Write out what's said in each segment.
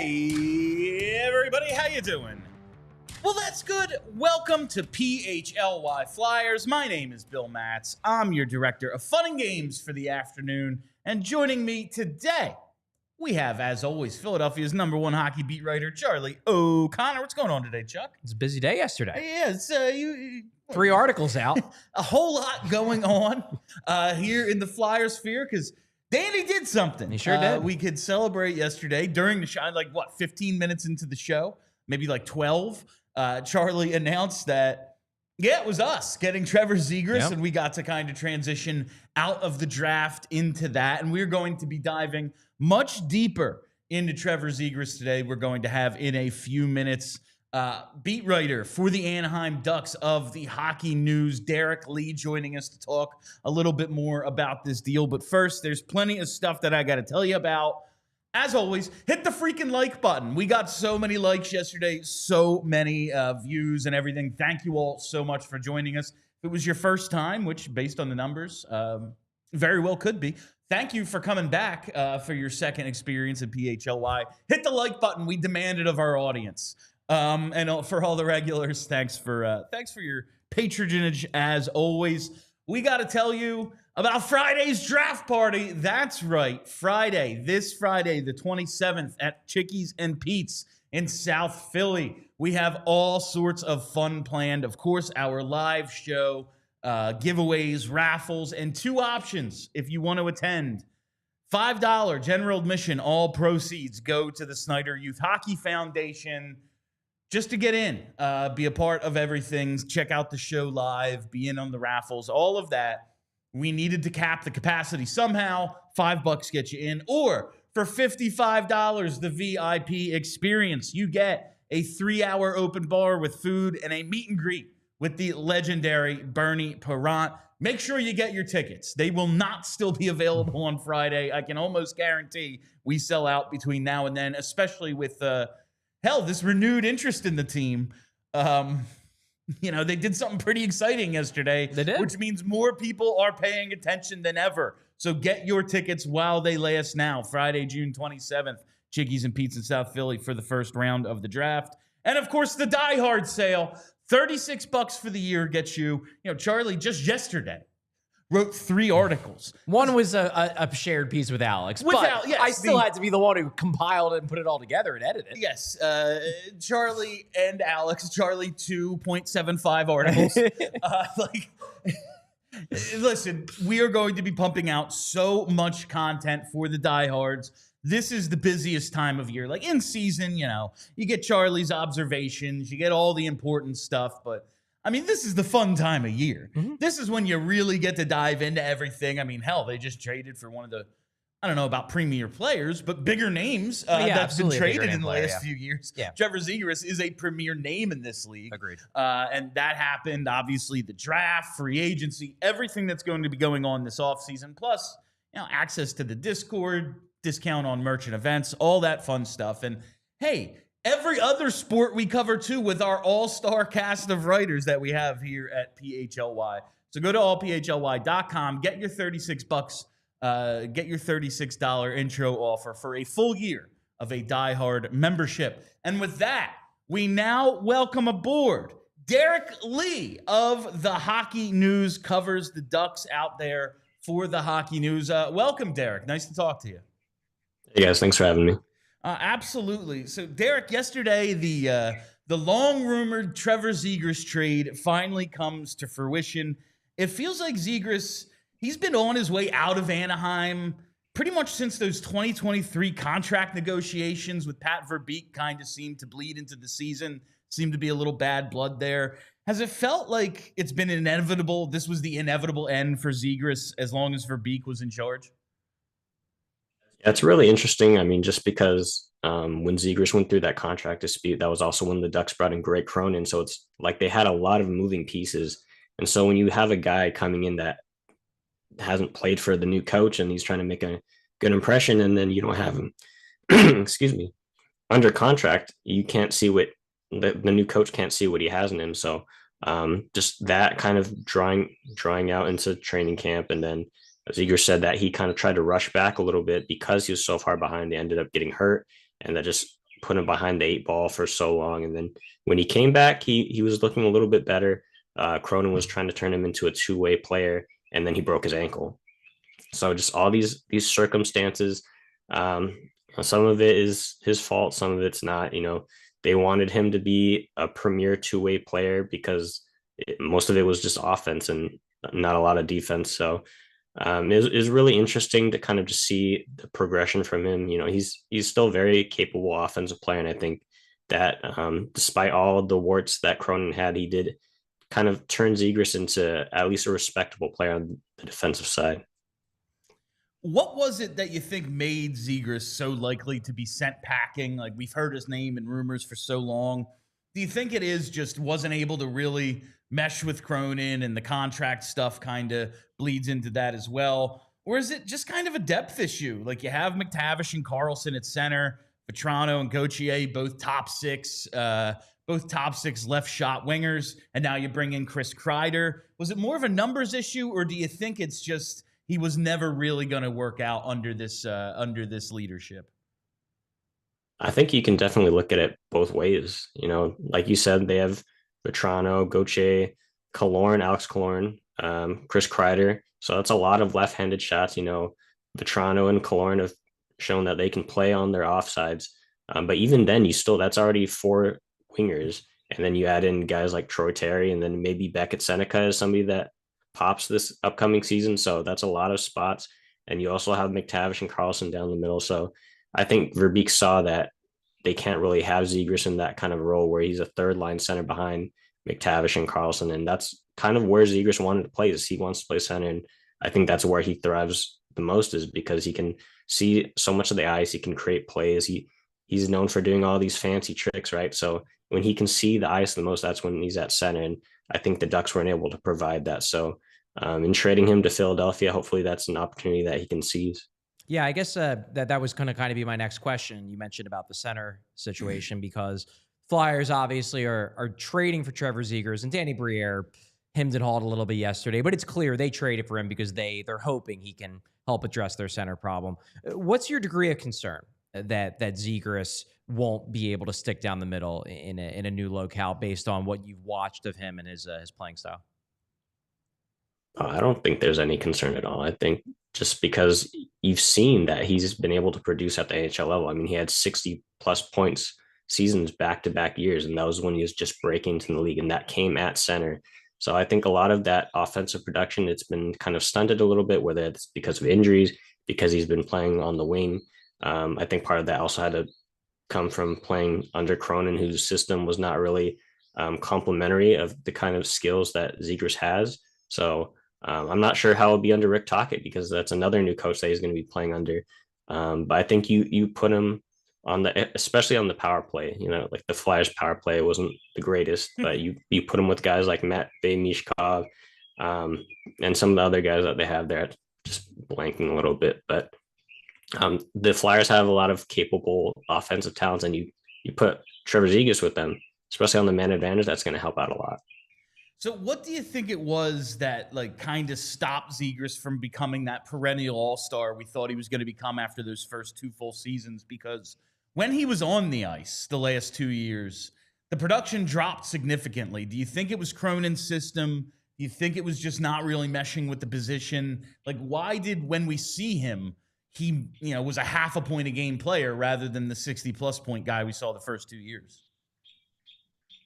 Hey, everybody, how you doing? Well, that's good. Welcome to PHLY Flyers. My name is Bill Matz. I'm your director of fun and games for the afternoon. And joining me today, we have, as always, Philadelphia's #1 hockey beat writer, Charlie O'Connor. What's going on today, Chuck? It's a busy day yesterday. Yeah, it's 3 articles out. A whole lot going on here in the Flyers sphere because Danny did something. He sure did. We could celebrate yesterday during the show, 15 minutes into the show, maybe 12. Charlie announced that, it was us getting Trevor Zegras, and we got to kind of transition out of the draft into that. And we're going to be diving much deeper into Trevor Zegras today. We're going to have in a few minutes beat writer for the Anaheim Ducks of the Hockey News, Derek Lee, joining us to talk a little bit more about this deal. But first, there's plenty of stuff that I got to tell you about. As always, hit the freaking like button. We got so many likes yesterday, so many views and everything. Thank you all so much for joining us. If it was your first time, which based on the numbers, very well could be, thank you for coming back for your second experience at PHLY. Hit the like button. We demand it of our audience. And for all the regulars, thanks for your patronage as always. We got to tell you about Friday's draft party. That's right, this Friday, the 27th at Chickies and Pete's in South Philly. We have all sorts of fun planned. Of course, our live show, giveaways, raffles, and 2 options if you want to attend. $5 general admission. All proceeds go to the Snyder Youth Hockey Foundation. Just to get in, be a part of everything, check out the show live, be in on the raffles, all of that. We needed to cap the capacity somehow. $5 get you in. Or for $55, the VIP experience. You get a 3-hour open bar with food and a meet and greet with the legendary Bernie Parent. Make sure you get your tickets. They will not still be available on Friday. I can almost guarantee we sell out between now and then, especially with this renewed interest in the team. They did something pretty exciting yesterday. They did. Which means more people are paying attention than ever. So get your tickets while they last now. Friday, June 27th, Chickies and Pete's in South Philly for the first round of the draft. And, of course, the DIEHARD sale. $36 for the year gets you. Charlie, just yesterday, wrote 3 articles. One was a shared piece with Alex, Yes, I still had to be the one who compiled it and put it all together and edited it. Yes, Charlie and Alex. Charlie 2.75 articles. Listen, we are going to be pumping out so much content for the diehards. This is the busiest time of year. In season, you get Charlie's observations, you get all the important stuff, but this is the fun time of year. Mm-hmm. This is when you really get to dive into everything. They just traded for one of the, I don't know about premier players, but bigger names that's been traded in the last few years. Yeah. Trevor Zegras is a premier name in this league. Agreed. And that happened, obviously, the draft, free agency, everything that's going to be going on this offseason, plus access to the Discord, discount on merchant events, all that fun stuff. And hey, every other sport we cover, too, with our all-star cast of writers that we have here at PHLY. So go to allphly.com, get your $36, get your $36 intro offer for a full year of a DieHard membership. And with that, we now welcome aboard Derek Lee of the Hockey News, covers the Ducks out there for the Hockey News. Welcome, Derek. Nice to talk to you. Hey, guys. Thanks for having me. Absolutely. So, Derek, yesterday, the long-rumored Trevor Zegras trade finally comes to fruition. It feels like Zegras, he's been on his way out of Anaheim pretty much since those 2023 contract negotiations with Pat Verbeek kind of seemed to bleed into the season, seemed to be a little bad blood there. Has it felt like it's been inevitable? This was the inevitable end for Zegras as long as Verbeek was in charge? It's really interesting. Just because when Zegras went through that contract dispute, that was also when the Ducks brought in Greg Cronin. So it's like they had a lot of moving pieces. And so when you have a guy coming in that hasn't played for the new coach and he's trying to make a good impression, and then you don't have him, excuse me, under contract, you can't see what the new coach can't see what he has in him. So just that kind of drawing out into training camp, and then as Igor said, that he kind of tried to rush back a little bit because he was so far behind. They ended up getting hurt, and that just put him behind the 8 ball for so long. And then when he came back, he was looking a little bit better. Cronin was trying to turn him into a two-way player, and then he broke his ankle. So just all these circumstances, some of it is his fault, some of it's not. They wanted him to be a premier two-way player because most of it was just offense and not a lot of defense. So it was really interesting to kind of just see the progression from him. He's still a very capable offensive player, and I think that despite all the warts that Cronin had, he did kind of turn Zegras into at least a respectable player on the defensive side. What was it that you think made Zegras so likely to be sent packing? Like, we've heard his name and rumors for so long. Do you think it is just wasn't able to really mesh with Cronin, and the contract stuff kind of bleeds into that as well? Or is it just kind of a depth issue? Like, you have McTavish and Carlson at center, Vetrano and Gauthier, both top six left shot wingers, and now you bring in Chris Kreider. Was it more of a numbers issue, or do you think it's just he was never really going to work out under this leadership? I think you can definitely look at it both ways. Like you said, they have Vetrano, Gauthier, Alex Killorn, Chris Kreider. So that's a lot of left-handed shots. Vetrano and Killorn have shown that they can play on their offsides. But even then, that's already 4 wingers. And then you add in guys like Troy Terry, and then maybe Beckett Seneca is somebody that pops this upcoming season. So that's a lot of spots. And you also have McTavish and Carlson down the middle. So I think Verbeek saw that they can't really have Zegras in that kind of role where he's a third line center behind McTavish and Carlson. And that's kind of where Zegras wanted to play, is he wants to play center. And I think that's where he thrives the most, is because he can see so much of the ice. He can create plays. He's known for doing all these fancy tricks, right? So when he can see the ice the most, that's when he's at center. And I think the Ducks weren't able to provide that. So in trading him to Philadelphia, hopefully that's an opportunity that he can seize. Yeah, I guess that was going to kind of be my next question. You mentioned about the center situation, because Flyers obviously are trading for Trevor Zegras, and Danny Briere hemmed and hawed a little bit yesterday, but it's clear they traded for him because they're hoping he can help address their center problem. What's your degree of concern that Zegras won't be able to stick down the middle in a new locale based on what you've watched of him and his playing style? I don't think there's any concern at all. I think just because you've seen that he's been able to produce at the AHL level. I mean, he had 60 plus points seasons back-to-back years, and that was when he was just breaking into the league, and that came at center. So I think a lot of that offensive production, it's been kind of stunted a little bit, whether it's because of injuries, because he's been playing on the wing. I think part of that also had to come from playing under Cronin, whose system was not really complementary of the kind of skills that Zegras has. So I'm not sure how it'll be under Rick Tocchet, because that's another new coach that he's going to be playing under. But I think you put him on especially on the power play. Like the Flyers power play wasn't the greatest, but you put him with guys like Matt Bay, Michkov, and some of the other guys that they have there. Just blanking a little bit, but the Flyers have a lot of capable offensive talents, and you put Trevor Zegras with them, especially on the man advantage. That's going to help out a lot. So what do you think it was that kind of stopped Zegras from becoming that perennial all-star we thought he was going to become after those first 2 full seasons? Because when he was on the ice the last 2 years, the production dropped significantly. Do you think it was Cronin's system? Do you think it was just not really meshing with the position? Why did, when we see him, he was a half a point a game player rather than the 60-plus point guy we saw the first 2 years?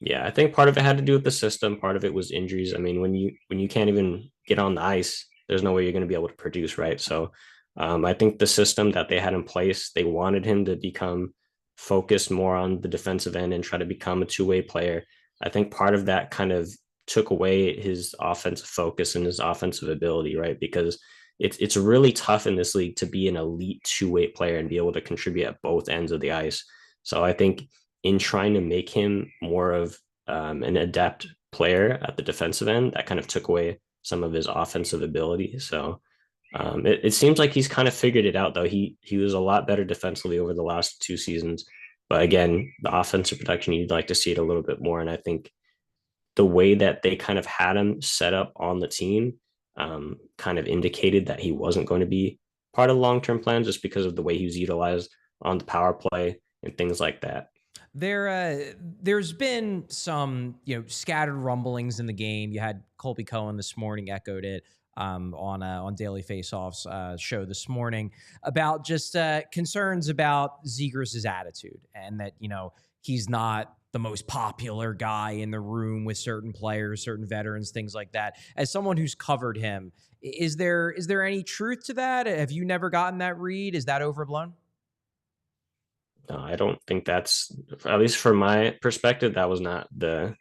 Yeah, I think part of it had to do with the system. Part of it was injuries. I mean, when you can't even get on the ice, there's no way you're going to be able to produce, right? So I think the system that they had in place, they wanted him to become focused more on the defensive end and try to become a two-way player. I think part of that kind of took away his offensive focus and his offensive ability, right? Because it's really tough in this league to be an elite two-way player and be able to contribute at both ends of the ice. So I think in trying to make him more of an adept player at the defensive end, that kind of took away some of his offensive ability. So it seems like he's kind of figured it out, though. He was a lot better defensively over the last 2 seasons. But again, the offensive production, you'd like to see it a little bit more. And I think the way that they kind of had him set up on the team kind of indicated that he wasn't going to be part of the long-term plan, just because of the way he was utilized on the power play and things like that. There's been some, scattered rumblings in the game. You had Colby Cohen this morning echoed it on Daily Faceoff's show this morning about just concerns about Zegras' attitude and that, he's not the most popular guy in the room with certain players, certain veterans, things like that. As someone who's covered him, is there any truth to that? Have you never gotten that read? Is that overblown? No, I don't think that's, at least from my perspective, that was not the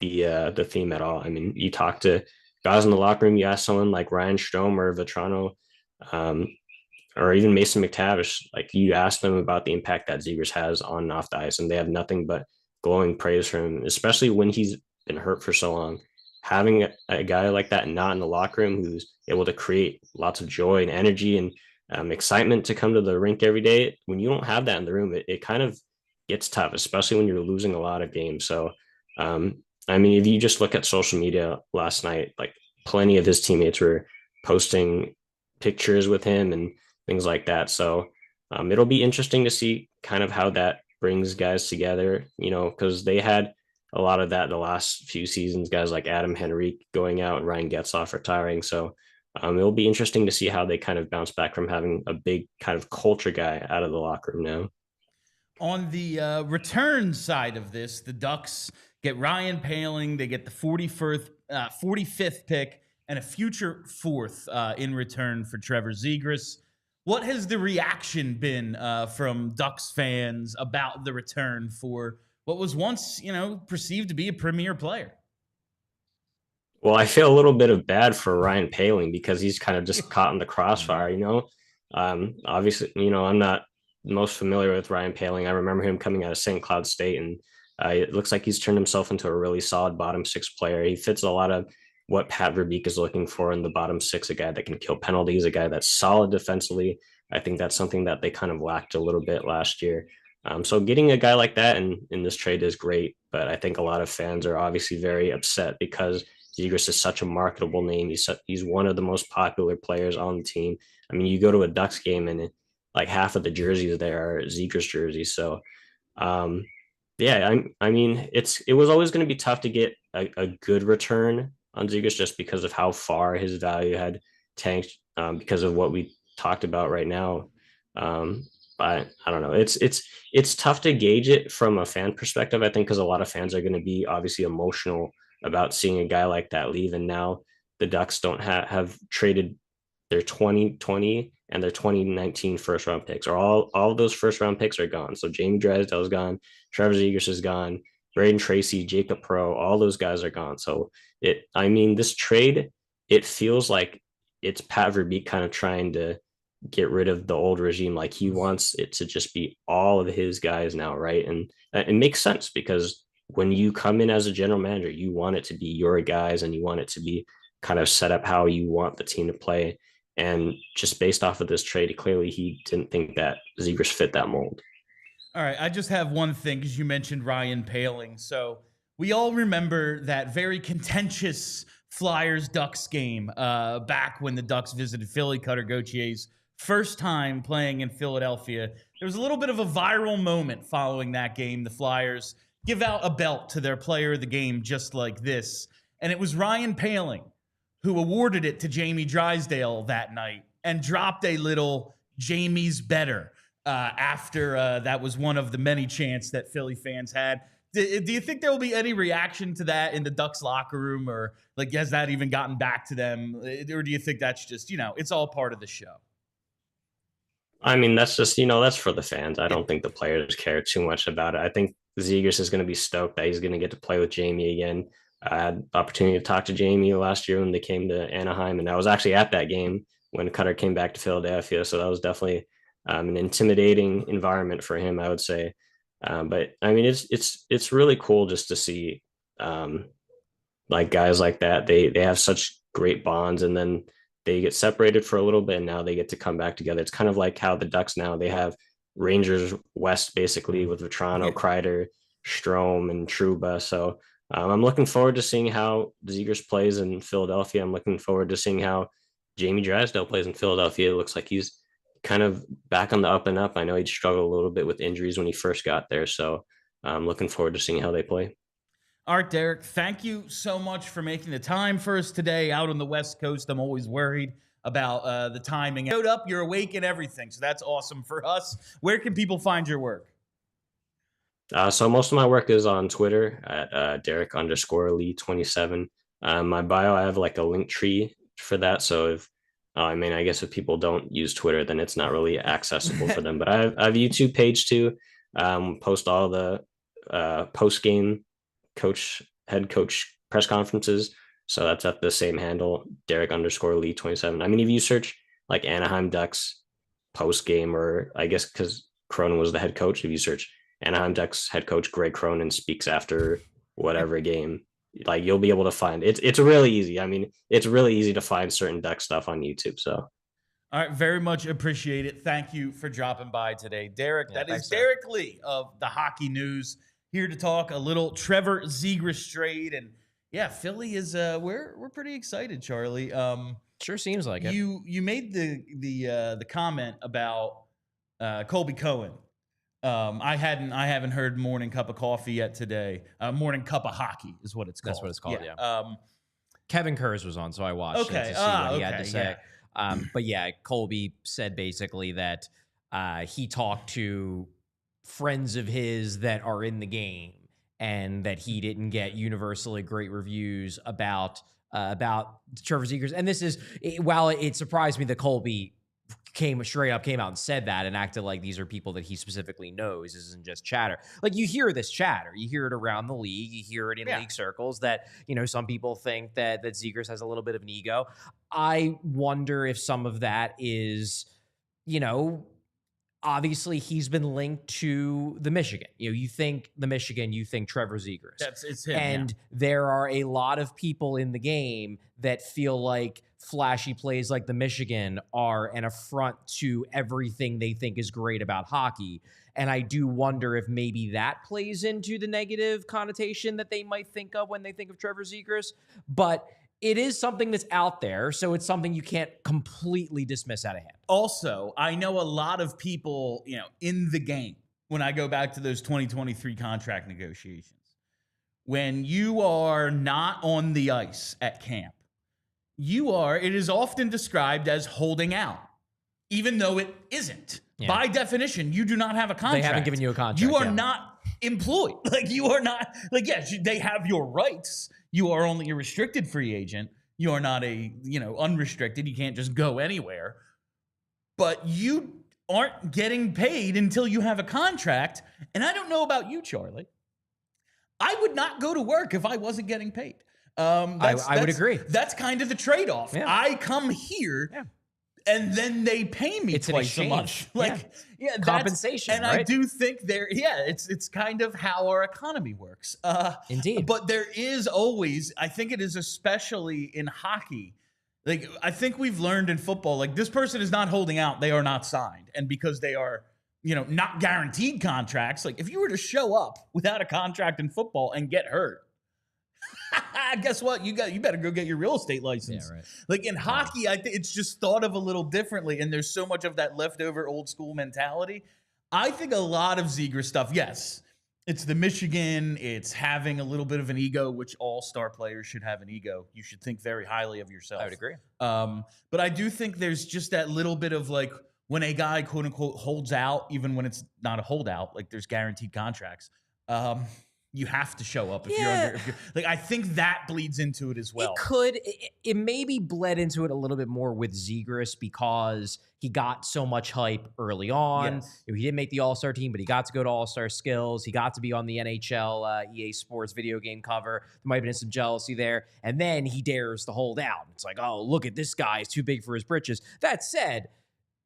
theme at all. I mean, you talk to guys in the locker room, you ask someone like Ryan Strome or Vetrano, or even Mason McTavish, like you ask them about the impact that Zegras has on and off the ice, and they have nothing but glowing praise for him, especially when he's been hurt for so long. Having a guy like that not in the locker room who's able to create lots of joy and energy and excitement to come to the rink every day. When you don't have that in the room, it kind of gets tough, especially when you're losing a lot of games. So, I mean, if you just look at social media last night, like plenty of his teammates were posting pictures with him and things like that. So it'll be interesting to see kind of how that brings guys together, because they had a lot of that the last few seasons, guys like Adam Henrique going out and Ryan Getzlaf retiring. So it'll be interesting to see how they kind of bounce back from having a big kind of culture guy out of the locker room now. On the return side of this, the Ducks get Ryan Poehling. They get the 45th pick and a future fourth in return for Trevor Zegras. What has the reaction been from Ducks fans about the return for what was once, perceived to be a premier player? Well, I feel a little bit of bad for Ryan Poehling because he's kind of just caught in the crossfire, Obviously, I'm not most familiar with Ryan Poehling. I remember him coming out of St. Cloud State, and it looks like he's turned himself into a really solid bottom six player. He fits a lot of what Pat Verbeek is looking for in the bottom six, a guy that can kill penalties, a guy that's solid defensively. I think that's something that they kind of lacked a little bit last year. So getting a guy like that in this trade is great, but I think a lot of fans are obviously very upset because Zegras is such a marketable name. He's one of the most popular players on the team. I mean, you go to a Ducks game and like half of the jerseys there are Zegras jerseys. So, yeah, I mean, it was always going to be tough to get a good return on Zegras just because of how far his value had tanked because of what we talked about right now. But I don't know. It's tough to gauge it from a fan perspective, I think, because a lot of fans are going to be obviously emotional about seeing a guy like that leave. And now the Ducks don't have traded their 2020 and their 2019 first round picks, or all of those first round picks are gone. So Jamie Drysdale is gone, Trevor Zegras is gone, Braden Tracy, Jacob Pro, all those guys are gone. So this trade, it feels like it's Pat Verbeek kind of trying to get rid of the old regime. Like he wants it to just be all of his guys now, right? And it makes sense because when you come in as a general manager, you want it to be your guys and you want it to be kind of set up how you want the team to play. And just based off of this trade, clearly he didn't think that Zegras fit that mold. All right, I just have one thing because you mentioned Ryan Poehling. So we all remember that very contentious Flyers-Ducks game back when the Ducks visited Philly, Cutter Gauthier's first time playing in Philadelphia. There was a little bit of a viral moment following that game. The Flyers give out a belt to their player of the game just like this. And it was Ryan Poehling who awarded it to Jamie Drysdale that night and dropped a little Jamie's better after that was one of the many chants that Philly fans had. Do you think there will be any reaction to that in the Ducks locker room, or like has that even gotten back to them? Or do you think that's just, it's all part of the show? I mean, that's just, that's for the fans. I don't think the players care too much about it. I think Zegras is going to be stoked that he's going to get to play with Jamie again. I had the opportunity to talk to Jamie last year when they came to Anaheim, and I was actually at that game when Cutter came back to Philadelphia. So that was definitely an intimidating environment for him, I would say. But I mean, it's really cool just to see like guys like that. They have such great bonds, and then they get separated for a little bit, and now they get to come back together. It's kind of like how the Ducks now, they have Rangers West basically with Vetrano, Kreider, Strome, and Trouba. So I'm looking forward to seeing how Zegras plays in Philadelphia. I'm looking forward to seeing how Jamie Drysdale plays in Philadelphia. It looks like he's kind of back on the up and up. I know he struggled a little bit with injuries when he first got there. So I'm looking forward to seeing how they play. All right, Derek, thank you so much for making the time for us today out on the West Coast. I'm always worried about the timing. You showed up, you're awake and everything, so that's awesome for us. Where can people find your work? So most of my work is on Twitter at Derek_Lee27. My bio, I have like a link tree for that. So if I guess if people don't use Twitter, then it's not really accessible for them. But I have a YouTube page too. Post all the post game head coach press conferences. So that's at the same handle, Derek_Lee27. I mean, if you search like Anaheim Ducks post game, or I guess because Cronin was the head coach, if you search Anaheim Ducks head coach Greg Cronin speaks after whatever game, like you'll be able to find it. It's really easy. I mean, it's really easy to find certain Duck stuff on YouTube. So, all right, very much appreciate it. Thank you for dropping by today, Derek. That is Derek Lee of the Hockey News, here to talk a little Trevor Zegras trade. And yeah, Philly is we're pretty excited, Charlie. Sure seems like it. You made the comment about Colby Cohen. I haven't heard Morning Cup of Coffee yet today. Morning Cup of Hockey is what it's called. That's what it's called. Yeah. Kevin Kurz was on, so I watched it to see what he had to say. But yeah, Colby said basically that he talked to friends of his that are in the game, and that he didn't get universally great reviews about Trevor Zegras. And this is, while it surprised me that Colby came out and said that and acted like these are people that he specifically knows. This isn't just chatter. Like, you hear this chatter, you hear it around the league, you hear it in league circles that, some people think that Zegras has a little bit of an ego. I wonder if some of that is, obviously he's been linked to the Michigan. You think the Michigan, you think Trevor Zegras. It's him. And there are a lot of people in the game that feel like flashy plays like the Michigan are an affront to everything they think is great about hockey. And I do wonder if maybe that plays into the negative connotation that they might think of when they think of Trevor Zegras. But it is something that's out there, so it's something you can't completely dismiss out of hand. Also, I know a lot of people, in the game, when I go back to those 2023 contract negotiations, when you are not on the ice at camp, it is often described as holding out, even though it isn't. Yeah. By definition, you do not have a contract. They haven't given you a contract. You are not employed. You are not, yes, they have your rights. You are only a restricted free agent. You are not unrestricted. You can't just go anywhere. But you aren't getting paid until you have a contract. And I don't know about you, Charlie. I would not go to work if I wasn't getting paid. I would agree. That's kind of the trade-off. Yeah. I come here, and then they pay me twice a month. Compensation. And right? I do think it's kind of how our economy works. Indeed. But there is always, I think it is especially in hockey, I think we've learned in football, this person is not holding out, they are not signed. And because they are, not guaranteed contracts, if you were to show up without a contract in football and get hurt, guess what? You better go get your real estate license. Yeah, right. In hockey, I think it's just thought of a little differently, and there's so much of that leftover old school mentality. I think a lot of Zegras stuff, yes, it's the Michigan, it's having a little bit of an ego, which all star players should have an ego. You should think very highly of yourself. I would agree. But I do think there's just that little bit of when a guy quote unquote holds out, even when it's not a holdout, there's guaranteed contracts. You have to show up if you're under. I think that bleeds into it as well. It could. It maybe bled into it a little bit more with Zegras because he got so much hype early on. Yes. He didn't make the All-Star team, but he got to go to All-Star Skills. He got to be on the NHL EA Sports video game cover. There might have been some jealousy there. And then he dares to hold out. It's like, oh, look at this guy. He's too big for his britches. That said,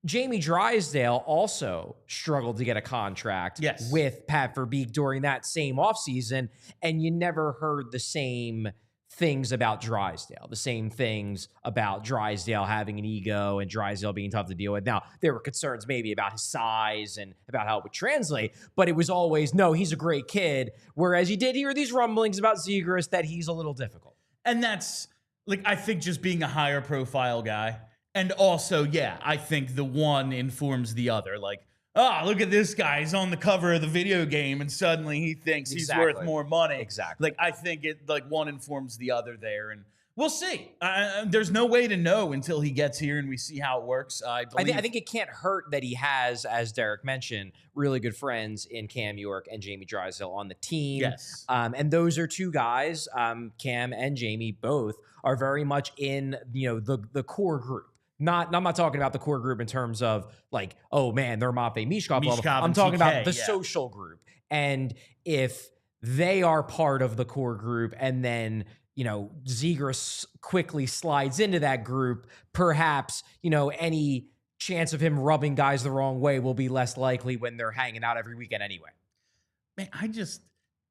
Jamie Drysdale also struggled to get a contract with Pat Verbeek during that same offseason, and you never heard the same things about Drysdale, the same things about Drysdale having an ego and Drysdale being tough to deal with. Now, there were concerns maybe about his size and about how it would translate, but it was always, no, he's a great kid, whereas you did hear these rumblings about Zegras that he's a little difficult. And that's, I think just being a higher profile guy. And also, I think the one informs the other. look at this guy. He's on the cover of the video game, and suddenly he thinks he's worth more money. Exactly. Like, I think it like one informs the other there, and we'll see. There's no way to know until he gets here and we see how it works. I think it can't hurt that he has, as Derek mentioned, really good friends in Cam York and Jamie Drysdale on the team. Yes. And those are two guys, Cam and Jamie both, are very much in, the core group. I'm not talking about the core group in terms of like, oh man, they're Matvei Michkov level. I'm talking about the social group. And if they are part of the core group and then Zegras quickly slides into that group, perhaps, any chance of him rubbing guys the wrong way will be less likely when they're hanging out every weekend anyway. Man,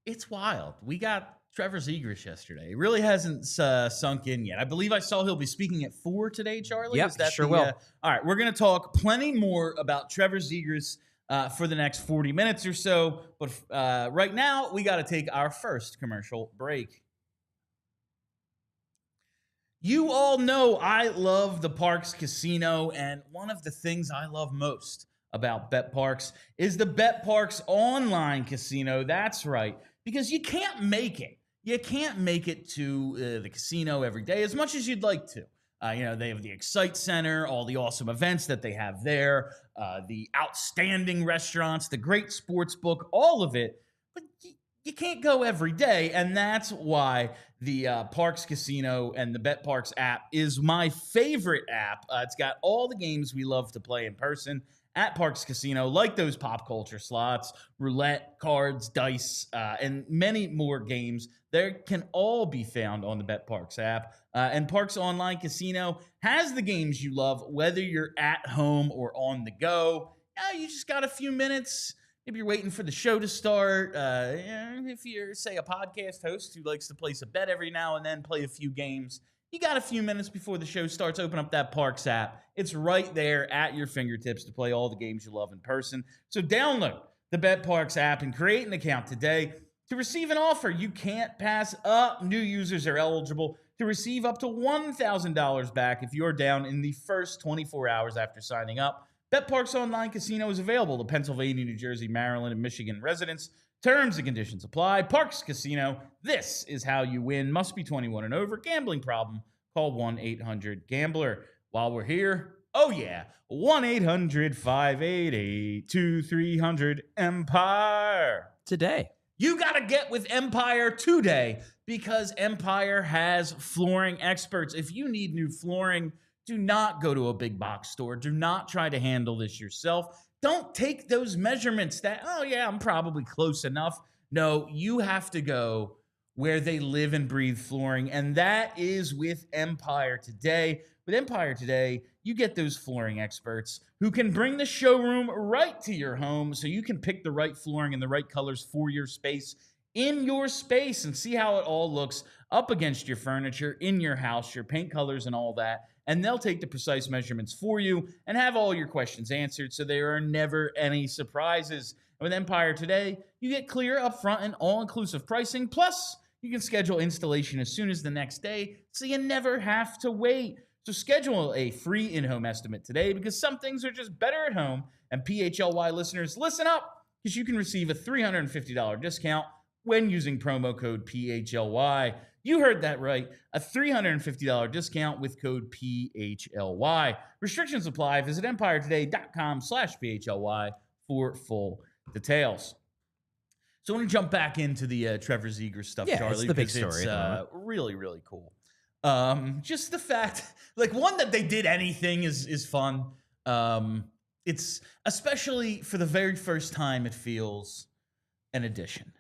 it's wild. We got Trevor Zegras yesterday. It really hasn't sunk in yet. I believe I saw he'll be speaking at 4 today, Charlie. Yep, sure will. All right, we're going to talk plenty more about Trevor Zegras for the next 40 minutes or so. But right now, we got to take our first commercial break. You all know I love the Parks Casino, and one of the things I love most about BetParks is the BetParks online casino. That's right, because you can't make it. You can't make it to the casino every day as much as you'd like to. They have the Excite Center, all the awesome events that they have there, the outstanding restaurants, the great sports book, all of it. But you can't go every day, and that's why the Parks Casino and the BetParks app is my favorite app. It's got all the games we love to play in person at Parks Casino, like those pop culture slots, roulette, cards, dice, and many more games. They can all be found on the BetParks app. And Parks Online Casino has the games you love, whether you're at home or on the go. You just got a few minutes. Maybe you're waiting for the show to start. If you're, say, a podcast host who likes to place a bet every now and then, play a few games, you got a few minutes before the show starts, open up that Parks app. It's right there at your fingertips to play all the games you love in person. So download the BetParks app and create an account today to receive an offer you can't pass up. New users are eligible to receive up to $1,000 back if you're down in the first 24 hours after signing up. BetParks Online Casino is available to Pennsylvania, New Jersey, Maryland, and Michigan residents. Terms and conditions apply. Parks Casino, this is how you win. Must be 21 and over. Gambling problem? Call 1-800-GAMBLER. While we're here, 1-800-588-2300 Empire. You got to get with Empire today because Empire has flooring experts. If you need new flooring, do not go to a big box store. Do not try to handle this yourself. Don't take those measurements that, I'm probably close enough. No, you have to go where they live and breathe flooring, and that is with Empire Today. With Empire Today, you get those flooring experts who can bring the showroom right to your home so you can pick the right flooring and the right colors for your space in your space and see how it all looks up against your furniture, in your house, your paint colors and all that. And they'll take the precise measurements for you and have all your questions answered so there are never any surprises. And with Empire Today, you get clear, upfront, and all-inclusive pricing. Plus, you can schedule installation as soon as the next day so you never have to wait. So schedule a free in-home estimate today because some things are just better at home. And PHLY listeners, listen up because you can receive a $350 discount when using promo code PHLY. You heard that right. A $350 discount with code PHLY. Restrictions apply. Visit empiretoday.com/PHLY for full details. So I want to jump back into the Trevor Zegras stuff, Charlie. It's the big story. It's really, really cool. Just the fact, one, that they did anything is fun. It's especially for the very first time it feels an addition.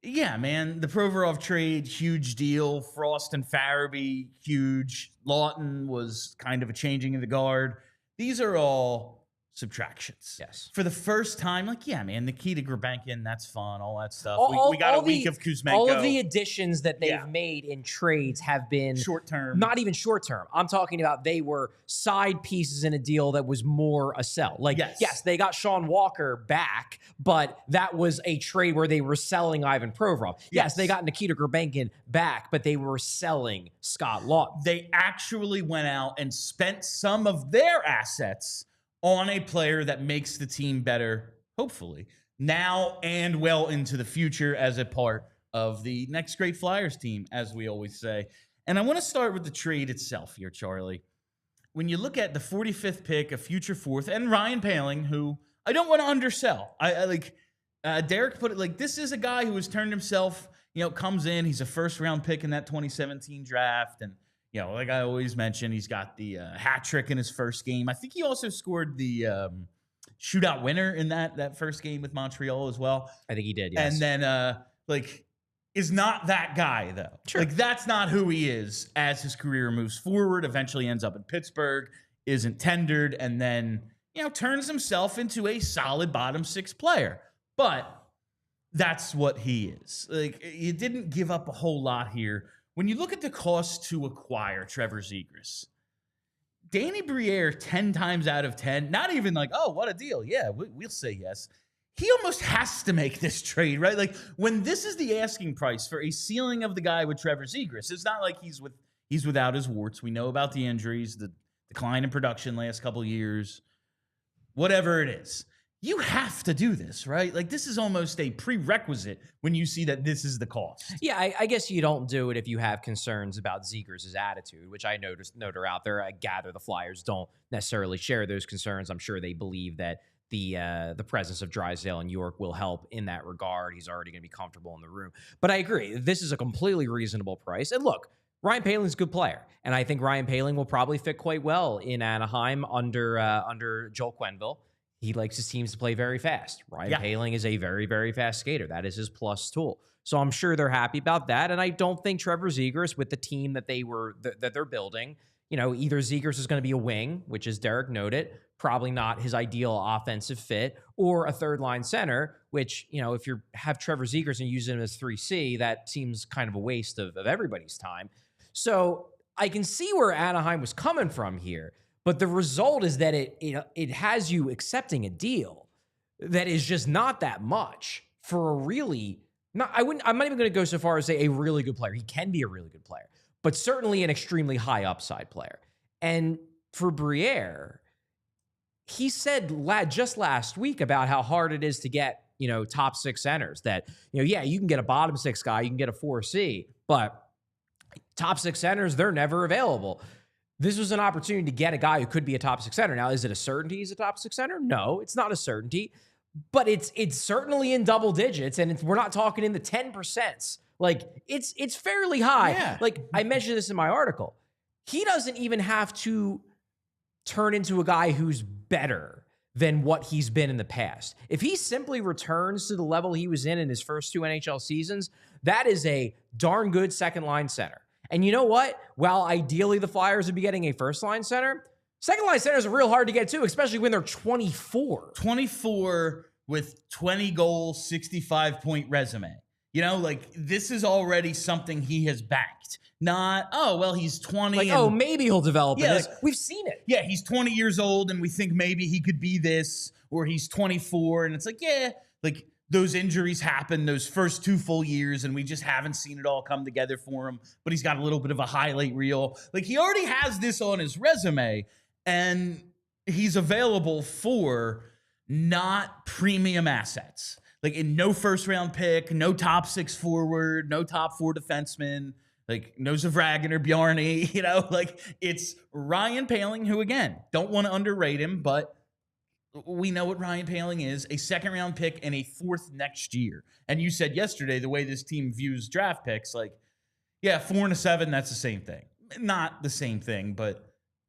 Yeah, man, the Provorov trade, huge deal. Frost and Farabee, huge. Lawton was kind of a changing of the guard. These are all subtractions. Yes. For the first time, Nikita Grabenkin, that's fun, all that stuff. We got a week of Kuzmenko. All of the additions that they've made in trades have been short-term. Not even short-term. I'm talking about they were side pieces in a deal that was more a sell. Yes, they got Sean Walker back, but that was a trade where they were selling Ivan Provorov. Yes, they got Nikita Grabenkin back, but they were selling Scott Lawton. They actually went out and spent some of their assets on a player that makes the team better, hopefully, now and well into the future as a part of the next great Flyers team, as we always say. And I want to start with the trade itself here, Charlie. When you look at the 45th pick, a future fourth, and Ryan Poehling, who I don't want to undersell. I like Derek put it like, this is a guy who has turned himself, comes in. He's a first-round pick in that 2017 draft. And, like I always mention, he's got the hat trick in his first game. I think he also scored the shootout winner in that first game with Montreal as well. I think he did, yes. And then, is not that guy, though. Sure. Like, that's not who he is as his career moves forward, eventually ends up in Pittsburgh, isn't tendered, and then, turns himself into a solid bottom six player. But that's what he is. Like, you didn't give up a whole lot here. When you look at the cost to acquire Trevor Zegras, Danny Briere 10 times out of 10, not even like, oh, what a deal. Yeah, we'll say yes. He almost has to make this trade, right? Like, when this is the asking price for a ceiling of the guy with Trevor Zegras, it's not like he's without his warts. We know about the injuries, the decline in production last couple of years, whatever it is. You have to do this, right? Like, this is almost a prerequisite when you see that this is the cost. Yeah, I guess you don't do it if you have concerns about Zegras' attitude, which I note are out there. I gather the Flyers don't necessarily share those concerns. I'm sure they believe that the presence of Drysdale and York will help in that regard. He's already going to be comfortable in the room. But I agree. This is a completely reasonable price. And look, Ryan Poehling's a good player. And I think Ryan Poehling will probably fit quite well in Anaheim under Joel Quenneville. He likes his teams to play very fast. Ryan Poehling is a very, very fast skater. That is his plus tool. So I'm sure they're happy about that. And I don't think Trevor Zegras, with the team that they're building, either Zegras is going to be a wing, which, as Derek noted, probably not his ideal offensive fit, or a third-line center, which, if you have Trevor Zegras and use him as 3C, that seems kind of a waste of everybody's time. So I can see where Anaheim was coming from here, but the result is that it has you accepting a deal that is just not that much for a really I'm not even going to go so far as say a really good player. He can be a really good player, but certainly an extremely high upside player. And for Briere, he said just last week about how hard it is to get, top six centers. That, you can get a bottom six guy, you can get a 4C, but top six centers, they're never available. This was an opportunity to get a guy who could be a top six center. Now, is it a certainty he's a top six center? No, it's not a certainty, but it's certainly in double digits, and we're not talking in the 10%. Like, it's fairly high. Yeah. Like, I mentioned this in my article. He doesn't even have to turn into a guy who's better than what he's been in the past. If he simply returns to the level he was in his first two NHL seasons, that is a darn good second-line center. And you know what? While ideally the Flyers would be getting a first-line center, second-line centers are real hard to get, too, especially when they're 24. 24 with 20 goals, 65-point resume. This is already something he has backed. Not, he's 20. Maybe he'll develop in this. We've seen it. Yeah, he's 20 years old, and we think maybe he could be this, or he's 24, and it's those injuries happen those first 2 full years, and we just haven't seen it all come together for him, but he's got a little bit of a highlight reel. He already has this on his resume, and he's available for not premium assets. In no first-round pick, no top six forward, no top four defenseman, no Zvragin or Bjarny, it's Ryan Poehling, who, again, don't want to underrate him, but we know what Ryan Poehling is, a second-round pick and a fourth next year. And you said yesterday the way this team views draft picks, 4 and a 7, that's the same thing. Not the same thing, but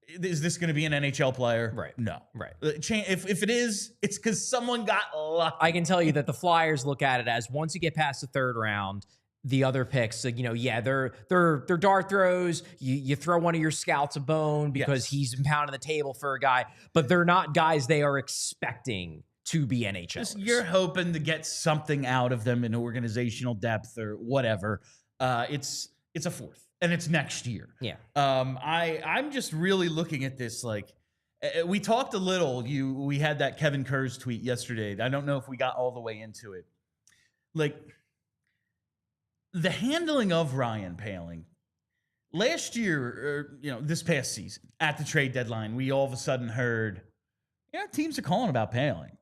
is this going to be an NHL player? Right. No. Right. If it is, it's because someone got lucky. I can tell you that the Flyers look at it as once you get past the third round, the other picks, they're dart throws. You throw one of your scouts a bone because he's been pounding the table for a guy, but they're not guys they are expecting to be NHLers. You're hoping to get something out of them in organizational depth or whatever. It's a fourth. And it's next year. Yeah. I'm just really looking at this we talked a little. We had that Kevin Kurz tweet yesterday. I don't know if we got all the way into it. The handling of Ryan Poehling last year, or this past season at the trade deadline, we all of a sudden heard, teams are calling about Paling.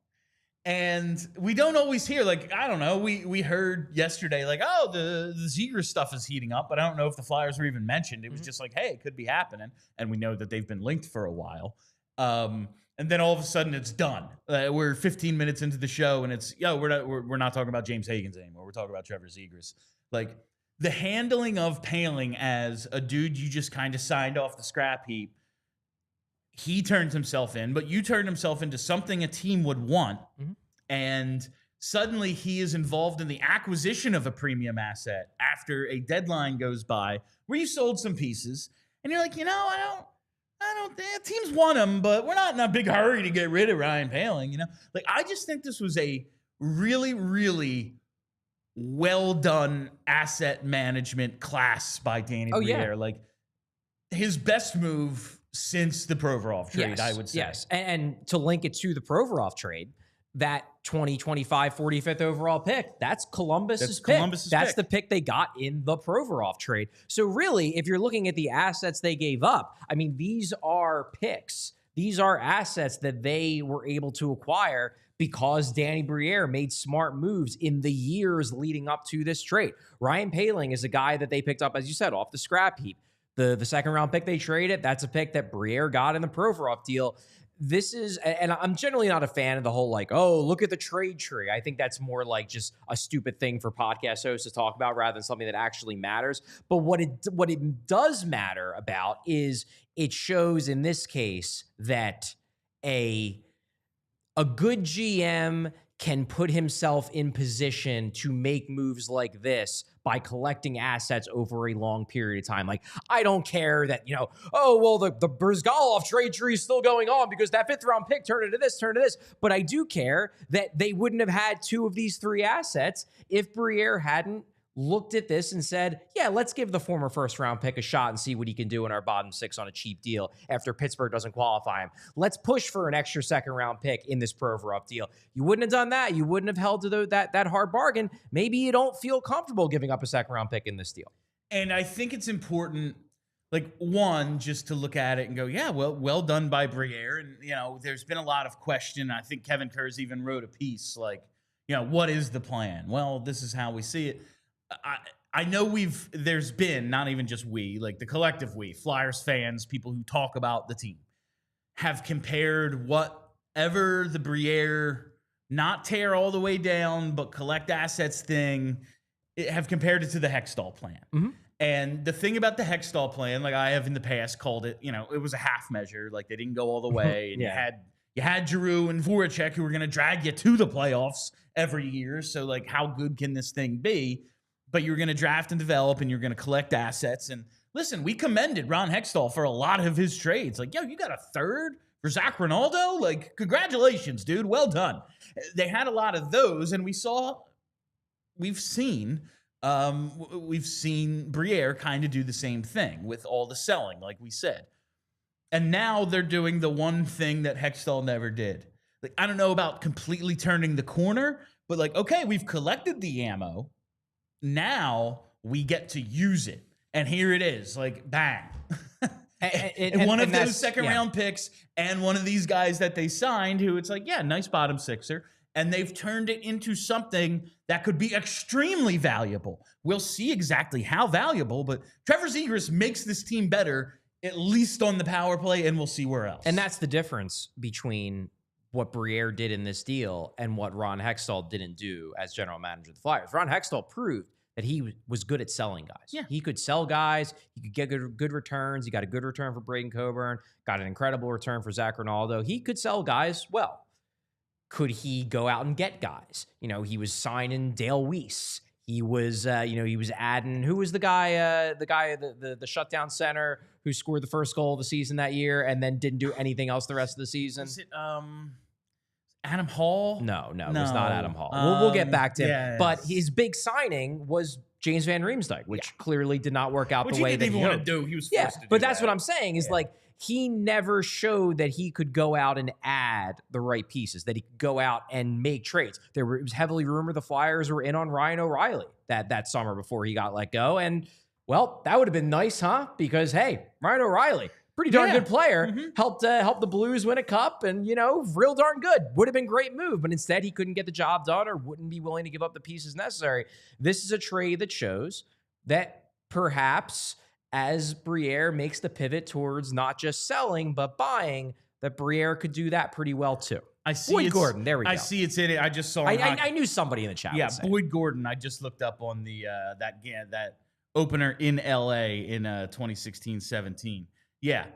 And we don't always hear, like, I don't know, we heard yesterday, like, oh, the Zegras stuff is heating up, but I don't know if the Flyers were even mentioned. It was just like, hey, it could be happening. And we know that they've been linked for a while. And then all of a sudden it's done. We're 15 minutes into the show and it's, we're not talking about James Hagens anymore. We're talking about Trevor Zegras. Like, the handling of Paling as a dude you just kind of signed off the scrap heap, he turned himself in, but you turned himself into something a team would want. And suddenly he is involved in the acquisition of a premium asset after a deadline goes by where you sold some pieces. And you're like, I don't think teams want him, but we're not in a big hurry to get rid of Ryan Paling. Like, I just think this was a really, really well done asset management class by Danny Briere. Like, his best move since the Provorov trade, I would say. Yes, and to link it to the Provorov trade, that 2025 45th overall pick, that's Columbus's pick. That's the pick they got in the Provorov trade. So really, if you're looking at the assets they gave up, I mean, these are picks. These are assets that they were able to acquire because Danny Briere made smart moves in the years leading up to this trade. Ryan Paling is a guy that they picked up, as you said, off the scrap heap. The second round pick they traded, that's a pick that Briere got in the Provorov deal. This is, and I'm generally not a fan of the whole like, oh, look at the trade tree. I think that's more like just a stupid thing for podcast hosts to talk about rather than something that actually matters. But what it does matter about is it shows in this case that a good GM can put himself in position to make moves like this by collecting assets over a long period of time. Like, I don't care that, oh, well, the Brzgalov trade tree is still going on because that 5th round pick turned into this. But I do care that they wouldn't have had 2 of these 3 assets if Briere hadn't looked at this and said, yeah, let's give the former 1st round pick a shot and see what he can do in our bottom 6 on a cheap deal after Pittsburgh doesn't qualify him. Let's push for an extra 2nd round pick in this Provorov deal. You wouldn't have done that. You wouldn't have held to that hard bargain. Maybe you don't feel comfortable giving up a 2nd round pick in this deal. And I think it's important, like, one, just to look at it and go, yeah, well done by Briere. And, there's been a lot of question. I think Kevin Kurz even wrote a piece like, what is the plan? Well, this is how we see it. I know there's been, not even just we, like the collective we, Flyers fans, people who talk about the team, have compared whatever the Briere, not tear all the way down, but collect assets thing, have compared it to the Hextall plan. And the thing about the Hextall plan, like I have in the past called it, it was a half measure, like they didn't go all the way. And you had Giroux and Voracek who were going to drag you to the playoffs every year. So, like, how good can this thing be? But you're going to draft and develop and you're going to collect assets. And listen, we commended Ron Hextall for a lot of his trades. Like, you got a 3rd for Zach Rinaldo? Like, congratulations, dude. Well done. They had a lot of those. And we've seen Briere kind of do the same thing with all the selling, like we said. And now they're doing the one thing that Hextall never did. Like, I don't know about completely turning the corner, but like, okay, we've collected the ammo. Now we get to use it. And here it is, like, bang. and one of those 2nd round picks and one of these guys that they signed who it's like, yeah, nice bottom 6er. And they've turned it into something that could be extremely valuable. We'll see exactly how valuable, but Trevor Zegras makes this team better, at least on the power play, and we'll see where else. And that's the difference between what Briere did in this deal and what Ron Hextall didn't do as general manager of the Flyers. Ron Hextall proved that he was good at selling guys. Yeah. He could sell guys. He could get good returns. He got a good return for Braden Coburn, got an incredible return for Zach Rinaldo. He could sell guys well. Could he go out and get guys? He was signing Dale Weiss. He was, he was adding, who was the guy, the shutdown center who scored the first goal of the season that year and then didn't do anything else the rest of the season? Was it, Adam Hall? No, it was not Adam Hall. We'll get back to him. Yes. But his big signing was James Van Riemsdyk, which clearly did not work out the way that he didn't even want to do. He was forced to do but that's what I'm saying is like he never showed that he could go out and add the right pieces, that he could go out and make trades. It was heavily rumored the Flyers were in on Ryan O'Reilly that summer before he got let go. And, well, that would have been nice, huh? Because, hey, Ryan O'Reilly, pretty darn good player. Helped the Blues win a cup, and real darn good. Would have been a great move, but instead he couldn't get the job done or wouldn't be willing to give up the pieces necessary. This is a trade that shows that perhaps as Briere makes the pivot towards not just selling but buying, that Briere could do that pretty well too. I see Boyd Gordon. There we go. I see it's in it. I just saw. I knew somebody in the chat. Yeah, Boyd Gordon. I just looked up on the that opener in LA in 2016-17. Yeah.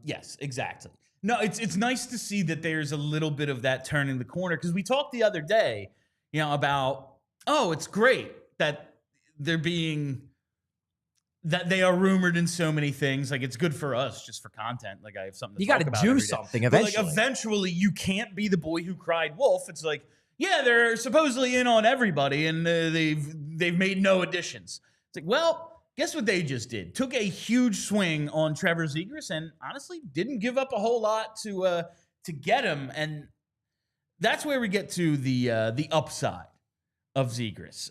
Yes, exactly. No, it's nice to see that there's a little bit of that turning the corner, because we talked the other day, about it's great that that they are rumored in so many things. Like, it's good for us just for content. Like, I have something to talk about. You got to do something eventually. But, like, eventually you can't be the boy who cried wolf. It's like, yeah, they're supposedly in on everybody and they've made no additions. It's like, well, guess what they just did? Took a huge swing on Trevor Zegras and honestly didn't give up a whole lot to get him. And that's where we get to the upside of Zegras.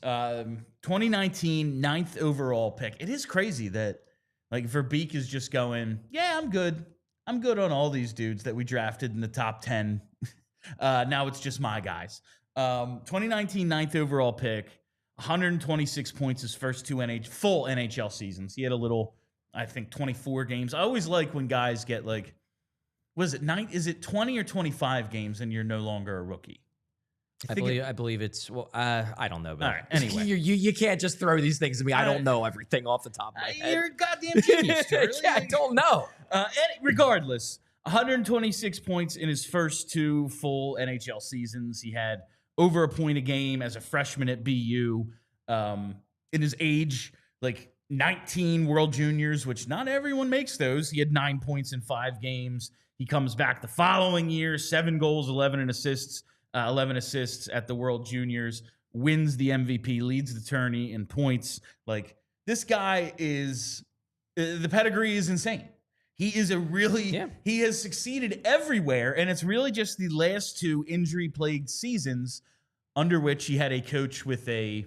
2019 9th overall pick. It is crazy that like Verbeek is just going, yeah, I'm good. I'm good on all these dudes that we drafted in the top 10. Now it's just my guys. 2019 9th overall pick, 126 points his first two full NHL seasons. He had a little, I think, 24 games. I always like when guys get like, is it 20 or 25 games and you're no longer a rookie? I believe it's I don't know. But all right. Anyway, you can't just throw these things at me. I don't know everything off the top of my head. You're a goddamn genius, Charlie. Yeah, I don't know. Regardless, 126 points in his first two full NHL seasons. He had over a point a game as a freshman at BU. In his age, like 19 World Juniors, which not everyone makes those. He had 9 points in 5 games. He comes back the following year, 7 goals, 11 assists at the World Juniors, wins the MVP, leads the tourney in points. Like, this guy is, the pedigree is insane. He is he has succeeded everywhere, and it's really just the last 2 injury-plagued seasons under which he had a coach with a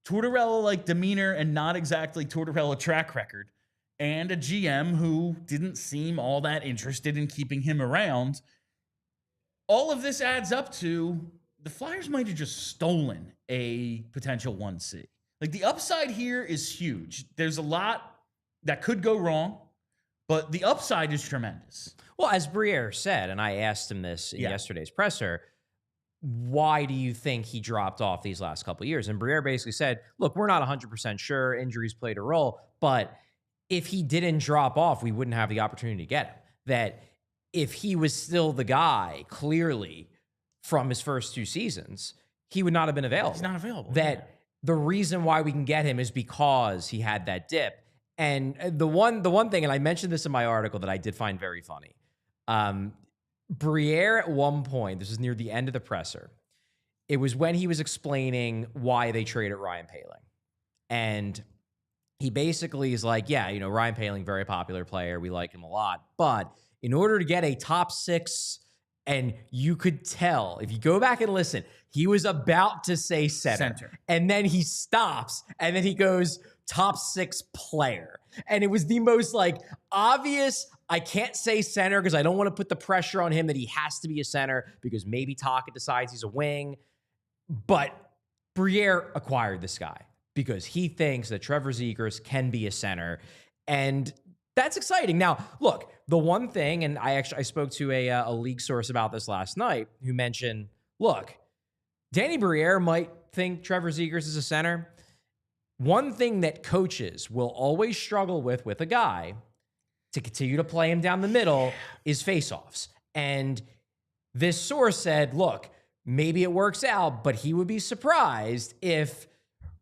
Tortorella-like demeanor and not exactly Tortorella track record, and a GM who didn't seem all that interested in keeping him around. All of this adds up to the Flyers might have just stolen a potential 1C. Like, the upside here is huge. There's a lot that could go wrong, but the upside is tremendous. Well, as Briere said, and I asked him this in yesterday's presser, why do you think he dropped off these last couple of years? And Briere basically said, look, we're not 100% sure. Injuries played a role, but if he didn't drop off, we wouldn't have the opportunity to get him. That if he was still the guy, clearly, from his first 2 seasons, he would not have been available. He's not available. That the reason why we can get him is because he had that dip. And the one thing, and I mentioned this in my article that I did find very funny, Briere at one point, this is near the end of the presser, it was when he was explaining why they traded Ryan Poehling. And he basically is like, yeah, Ryan Poehling, very popular player. We like him a lot. But in order to get a top 6, and you could tell, if you go back and listen, he was about to say center. And then he stops, and then he goes, top 6 player. And it was the most obvious, I can't say center because I don't want to put the pressure on him that he has to be a center because maybe Taka decides he's a wing. But Briere acquired this guy because he thinks that Trevor Zegras can be a center. And that's exciting. Now, look, the one thing, and I spoke to a league source about this last night who mentioned, look, Danny Briere might think Trevor Zegras is a center. One thing that coaches will always struggle with a guy to continue to play him down the middle is faceoffs. And this source said, look, maybe it works out, but he would be surprised if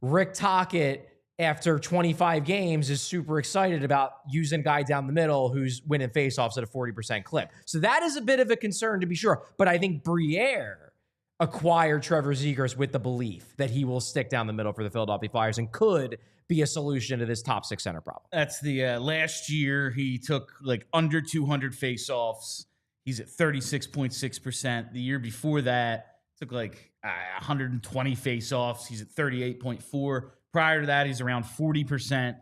Rick Tocchet, after 25 games, is super excited about using a guy down the middle who's winning faceoffs at a 40% clip. So that is a bit of a concern, to be sure. But I think Briere acquired Trevor Zegras with the belief that he will stick down the middle for the Philadelphia Flyers and could be a solution to this top 6 center problem. That's the last year he took under 200 faceoffs. He's at 36.6%. The year before that, took 120 faceoffs. He's at 38.4%. Prior to that, he's around 40%.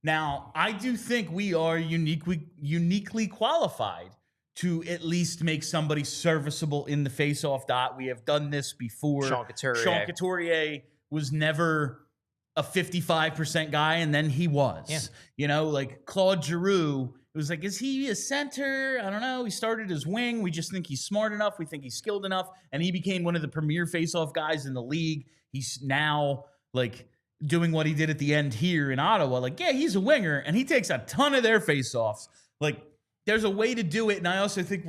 Now, I do think we are uniquely qualified to at least make somebody serviceable in the face-off dot. We have done this before. Sean Couturier. Sean Couturier was never a 55% guy, and then he was. Yeah. You know, like Claude Giroux, it was like, is he a center? I don't know. He started as wing. We just think he's smart enough. We think he's skilled enough. And he became one of the premier face-off guys in the league. He's now, like, doing what he did at the end here in Ottawa. Like, yeah, he's a winger, and he takes a ton of their face-offs. Like, there's a way to do it, and I also think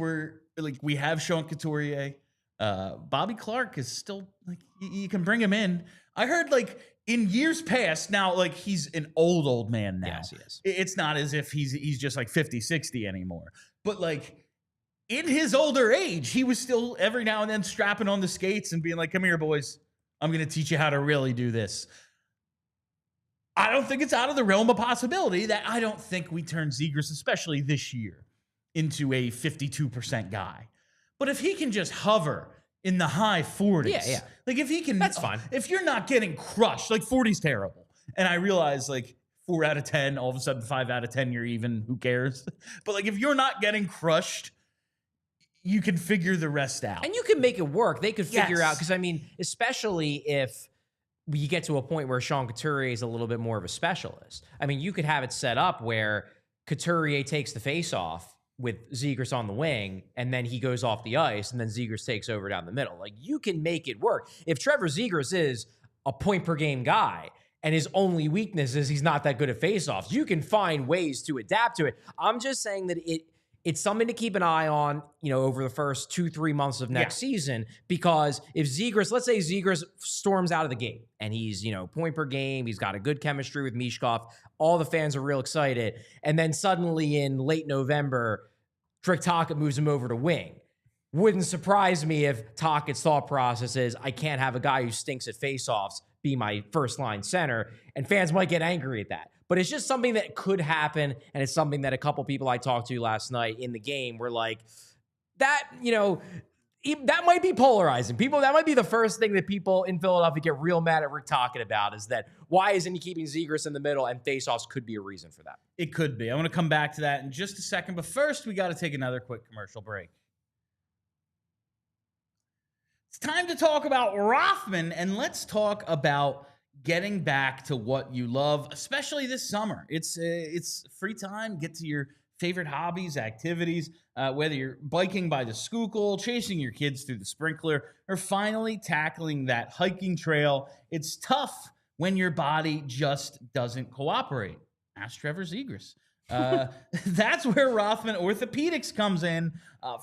we have Sean Couturier. Bobby Clark is still, like, you can bring him in. I heard, like, in years past, now, like, he's an old man now. Yes, he is. It's not as if he's just like 50, 60 anymore. But, like, in his older age, he was still every now and then strapping on the skates and being like, come here, boys. I'm going to teach you how to really do this. I don't think it's out of the realm of possibility that I don't think we turn Zegras, especially this year, into a 52% guy. But if he can just hover in the high 40s. Yeah. Like, if he can... That's fine. If you're not getting crushed, like, 40's terrible. And I realize, like, 4 out of 10, all of a sudden 5 out of 10, you're even. Who cares? But, like, if you're not getting crushed, you can figure the rest out. And you can make it work. They could figure Yes. out, because, I mean, especially if you get to a point where Sean Couturier is a little bit more of a specialist. I mean, you could have it set up where Couturier takes the face-off with Zegras on the wing, and then he goes off the ice, and then Zegras takes over down the middle. Like, you can make it work. If Trevor Zegras is a point-per-game guy, and his only weakness is he's not that good at face-offs, you can find ways to adapt to it. I'm just saying that it's something to keep an eye on, over the first 2-3 months of next season, because if let's say Zegras storms out of the gate and he's, point per game, he's got a good chemistry with Michkov, all the fans are real excited, and then suddenly in late November, Rick Tocchet moves him over to wing. Wouldn't surprise me if Tockett's thought process is, I can't have a guy who stinks at faceoffs be my first-line center, and fans might get angry at that. But it's just something that could happen, and it's something that a couple people I talked to last night in the game were like, that might be polarizing. That might be the first thing that people in Philadelphia get real mad at Rick Tocchet about, is that why isn't he keeping Zegras in the middle, and faceoffs could be a reason for that. It could be. I want to come back to that in just a second, but first we got to take another quick commercial break. It's time to talk about Rothman, and let's talk about getting back to what you love, especially this summer. It's free time. Get to your favorite hobbies, activities, whether you're biking by the Schuylkill, chasing your kids through the sprinkler, or finally tackling that hiking trail. It's tough when your body just doesn't cooperate. Ask Trevor Zegras. That's where Rothman Orthopedics comes in.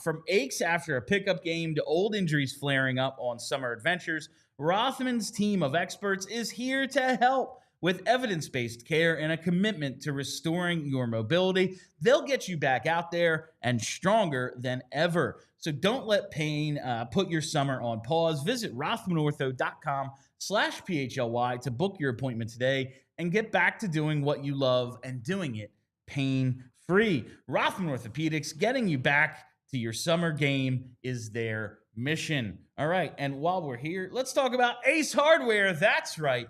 From aches after a pickup game to old injuries flaring up on summer adventures, Rothman's team of experts is here to help with evidence-based care and a commitment to restoring your mobility. They'll get you back out there and stronger than ever. So don't let pain put your summer on pause. Visit rothmanortho.com/PHLY to book your appointment today and get back to doing what you love and doing it pain-free. Rothman Orthopedics, getting you back to your summer game is their mission. All right, and while we're here, let's talk about Ace Hardware. That's right,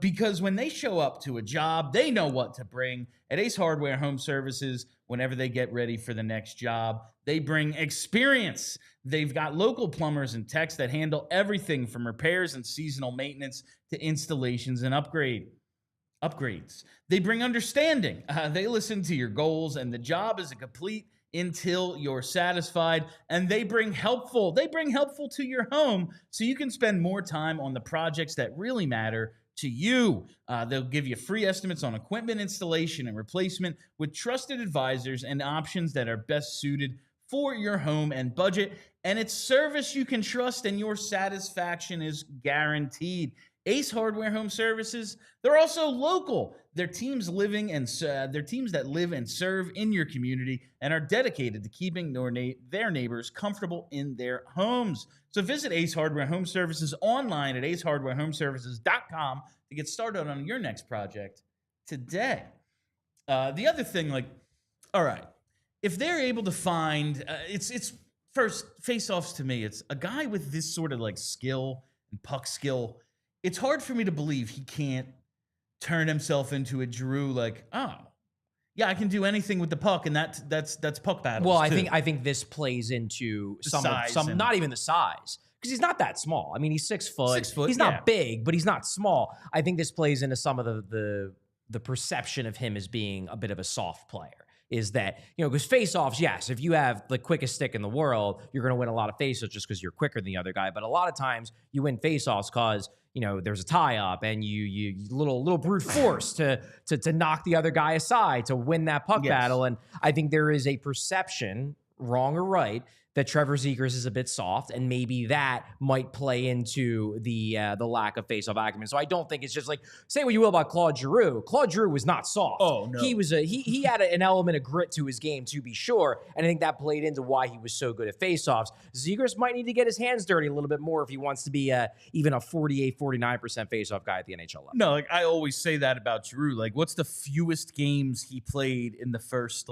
because when they show up to a job, they know what to bring. At Ace Hardware Home Services, whenever they get ready for the next job, they bring experience. They've got local plumbers and techs that handle everything from repairs and seasonal maintenance to installations and upgrades. They bring understanding. They listen to your goals, and the job isn't complete until you're satisfied. And they bring helpful to your home so you can spend more time on the projects that really matter to you. They'll give you free estimates on equipment installation and replacement with trusted advisors and options that are best suited for your home and budget. And it's service you can trust, and your satisfaction is guaranteed. Ace Hardware Home Services, they're also local. They're teams that live and serve in your community and are dedicated to keeping their neighbors comfortable in their homes. So visit Ace Hardware Home Services online at acehardwarehomeservices.com to get started on your next project today. The other thing, all right, if they're able to find, it's first, face-offs to me, it's a guy with this sort of skill and puck skill. It's hard for me to believe he can't turn himself into a Drew like, oh, yeah, I can do anything with the puck, and that's puck battles. Well, too. I think this plays into some and- not even the size, because he's not that small. I mean, he's 6 foot. 6 foot, He's yeah. not big, but he's not small. I think this plays into some of the perception of him as being a bit of a soft player. Is that, because face-offs, yes, if you have the quickest stick in the world, you're going to win a lot of face-offs just because you're quicker than the other guy. But a lot of times you win face-offs because, there's a tie-up and you little brute force to knock the other guy aside to win that puck battle. And I think there is a perception, wrong or right, that Trevor Zegras is a bit soft, and maybe that might play into the lack of face-off acumen. So I don't think it's just like, say what you will about Claude Giroux. Claude Giroux was not soft. Oh, no. He had an element of grit to his game, to be sure, and I think that played into why he was so good at face-offs. Zegras might need to get his hands dirty a little bit more if he wants to be even a 48, 49% face-off guy at the NHL level. No, like I always say that about Giroux. Like, what's the fewest games he played in the first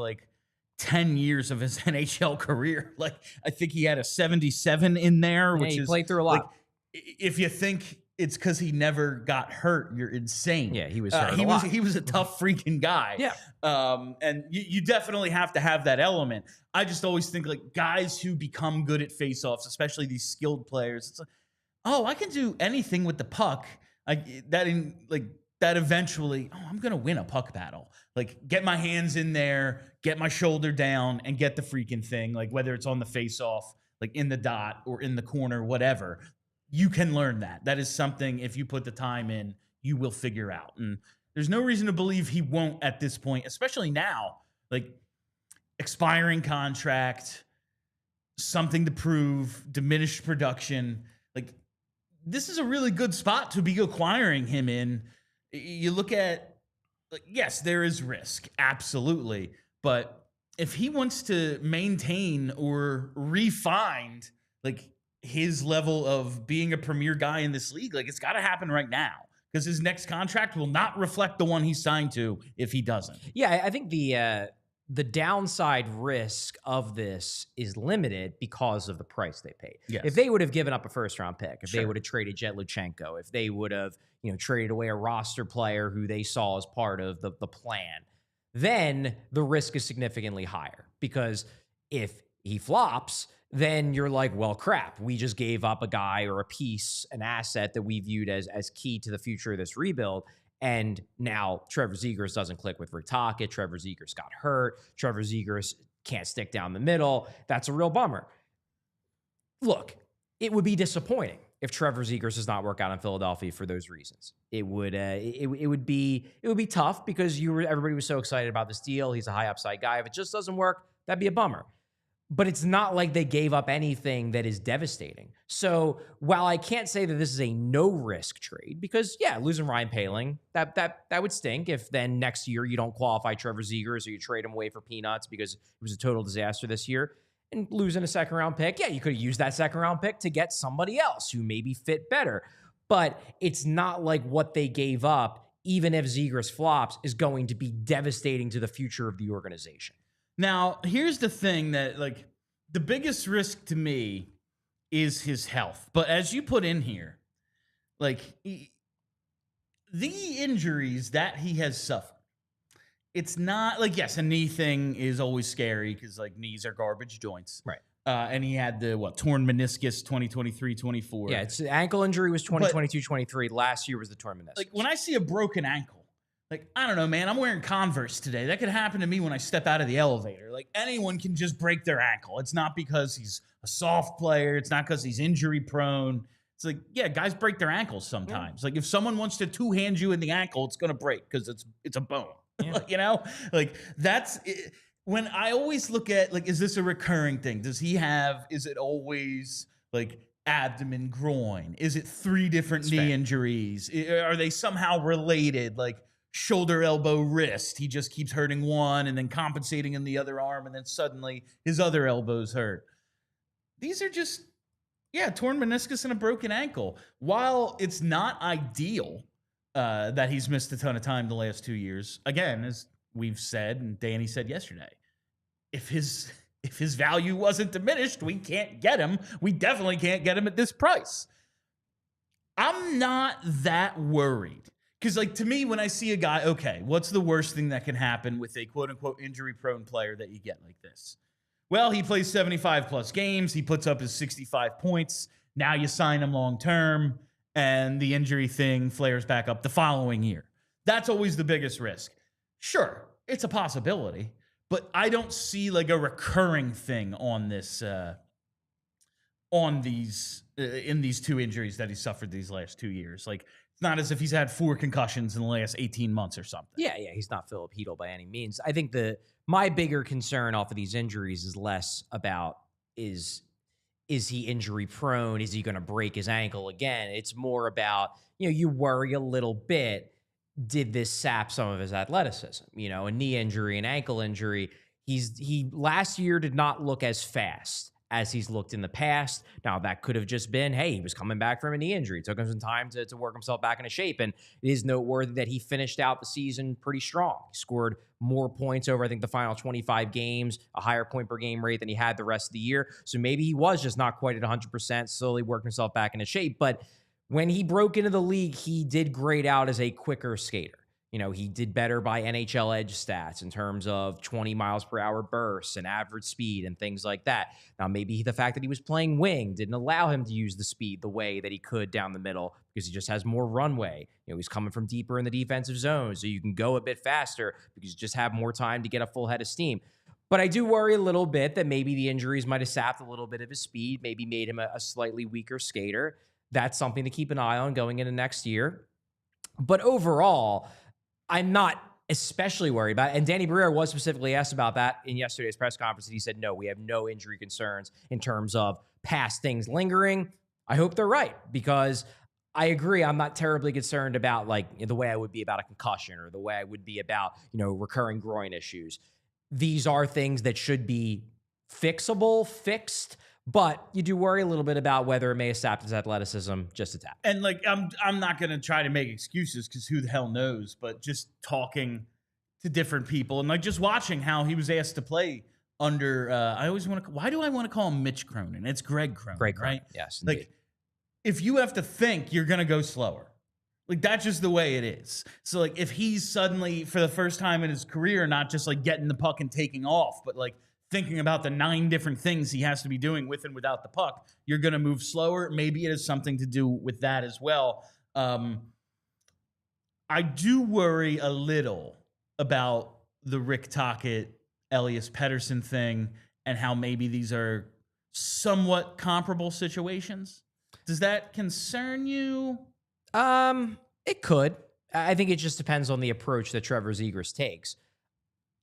10 years of his NHL career? Like, I think he had a 77 in there, which he is played through a lot. Like, if you think it's because he never got hurt, you're insane. Yeah, he was hurt a lot. He was a tough freaking guy. Yeah. And you definitely have to have that element. I just always think like guys who become good at faceoffs, especially these skilled players, it's like, oh, I can do anything with the puck. That eventually, I'm going to win a puck battle. Like, get my hands in there, get my shoulder down, and get the freaking thing. Like, whether it's on the face-off, like in the dot or in the corner, whatever, you can learn that. That is something, if you put the time in, you will figure out. And there's no reason to believe he won't at this point, especially now. Like, expiring contract, something to prove, diminished production. Like, this is a really good spot to be acquiring him in. You look at, yes, there is risk, absolutely. But if he wants to maintain or refine his level of being a premier guy in this league, it's got to happen right now, because his next contract will not reflect the one he signed to if he doesn't. Yeah, I think the downside risk of this is limited because of the price they paid. Yes. If they would have given up a first-round pick, if Sure. they would have traded Jet Luchenko, if they would have traded away a roster player who they saw as part of the plan, then the risk is significantly higher. Because if he flops, then you're like, well, crap, we just gave up a guy or a piece, an asset that we viewed as key to the future of this rebuild. And now Trevor Zegras doesn't click with Rick Tocchet. Trevor Zegras got hurt. Trevor Zegras can't stick down the middle. That's a real bummer. Look, it would be disappointing if Trevor Zegras does not work out in Philadelphia for those reasons. It would be tough because everybody was so excited about this deal. He's a high upside guy. If it just doesn't work, that'd be a bummer. But it's not like they gave up anything that is devastating. So while I can't say that this is a no-risk trade, because, yeah, losing Ryan Poehling, that would stink if then next year you don't qualify Trevor Zegras or you trade him away for peanuts because it was a total disaster this year. And losing a second-round pick, yeah, you could have used that second-round pick to get somebody else who maybe fit better. But it's not like what they gave up, even if Zegras flops, is going to be devastating to the future of the organization. Now, here's the thing that, the biggest risk to me is his health. But as you put in here, the injuries that he has suffered, it's not, yes, a knee thing is always scary because, knees are garbage joints. Right. And he had the, torn meniscus 2023-24. Yeah, it's ankle injury was 2022-23. Last year was the torn meniscus. When I see a broken ankle, I don't know, man, I'm wearing Converse today. That could happen to me when I step out of the elevator. Anyone can just break their ankle. It's not because he's a soft player. It's not because he's injury prone. It's yeah, guys break their ankles sometimes. Yeah. If someone wants to two-hand you in the ankle, it's going to break because it's a bone. Yeah. That's it. When I always look at, is this a recurring thing? Is it always, abdomen, groin? Is it 3 different knee injuries? Are they somehow related? Shoulder, elbow, wrist. He just keeps hurting one and then compensating in the other arm, and then suddenly his other elbow's hurt. These are just, torn meniscus and a broken ankle. While it's not ideal that he's missed a ton of time the last 2 years, again, as we've said and Danny said yesterday, if his value wasn't diminished, we can't get him. We definitely can't get him at this price. I'm not that worried. Because, like, to me, when I see a guy, okay, what's the worst thing that can happen with a quote-unquote injury-prone player that you get like this? Well, he plays 75-plus games. He puts up his 65 points. Now you sign him long-term, and the injury thing flares back up the following year. That's always the biggest risk. Sure, it's a possibility, but I don't see, like, a recurring thing on this, in these 2 injuries that he suffered these last 2 years. Like, it's not as if he's had 4 concussions in the last 18 months or something. Yeah, he's not Philip Hedl by any means. I think my bigger concern off of these injuries is less about is he injury prone? Is he going to break his ankle again? It's more about, you worry a little bit. Did this sap some of his athleticism? A knee injury, an ankle injury. He last year did not look as fast as he's looked in the past. Now, that could have just been, hey, he was coming back from a knee injury. It took him some time to work himself back into shape. And it is noteworthy that he finished out the season pretty strong. He scored more points over, I think, the final 25 games, a higher point per game rate than he had the rest of the year. So maybe he was just not quite at 100%, slowly working himself back into shape. But when he broke into the league, he did grade out as a quicker skater. He did better by NHL Edge stats in terms of 20 miles per hour bursts and average speed and things like that. Now, maybe the fact that he was playing wing didn't allow him to use the speed the way that he could down the middle because he just has more runway. He's coming from deeper in the defensive zone, so you can go a bit faster because you just have more time to get a full head of steam. But I do worry a little bit that maybe the injuries might have sapped a little bit of his speed, maybe made him a slightly weaker skater. That's something to keep an eye on going into next year. But overall, I'm not especially worried about it. And Danny Briere was specifically asked about that in yesterday's press conference, and he said, no, we have no injury concerns in terms of past things lingering. I hope they're right, because I agree. I'm not terribly concerned about the way I would be about a concussion or the way I would be about, recurring groin issues. These are things that should be fixed, but you do worry a little bit about whether it may have sapped his athleticism just a tap. And I'm not going to try to make excuses because who the hell knows, but just talking to different people and just watching how he was asked to play under, why do I want to call him Mitch Cronin? It's Greg Cronin, right? Yes. Indeed. If you have to think, you're going to go slower. That's just the way it is. So if he's suddenly for the first time in his career, not just getting the puck and taking off, but thinking about the 9 different things he has to be doing with and without the puck, you're going to move slower. Maybe it has something to do with that as well. I do worry a little about the Rick Tocchet, Elias Pettersson thing and how maybe these are somewhat comparable situations. Does that concern you? It could. I think it just depends on the approach that Trevor Zegras takes.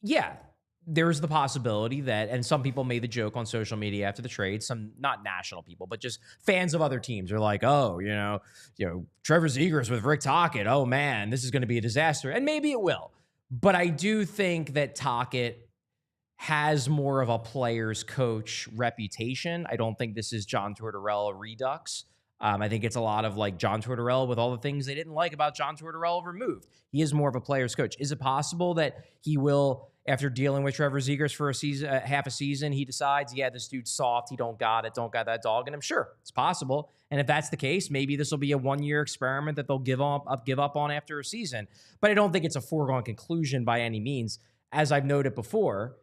Yeah. There's the possibility that, and some people made the joke on social media after the trade, some not national people, but just fans of other teams are like, oh, Trevor Zegras with Rick Tocchet, oh man, this is going to be a disaster. And maybe it will. But I do think that Tocchet has more of a player's coach reputation. I don't think this is John Tortorella redux. I think it's a lot of John Tortorella with all the things they didn't like about John Tortorella removed. He is more of a player's coach. Is it possible that he will, after dealing with Trevor Zegras for a season, half a season, he decides, yeah, this dude's soft, he don't got that dog in him? Sure, it's possible. And if that's the case, maybe this will be a 1-year experiment that they'll give up on after a season. But I don't think it's a foregone conclusion by any means. As I've noted before,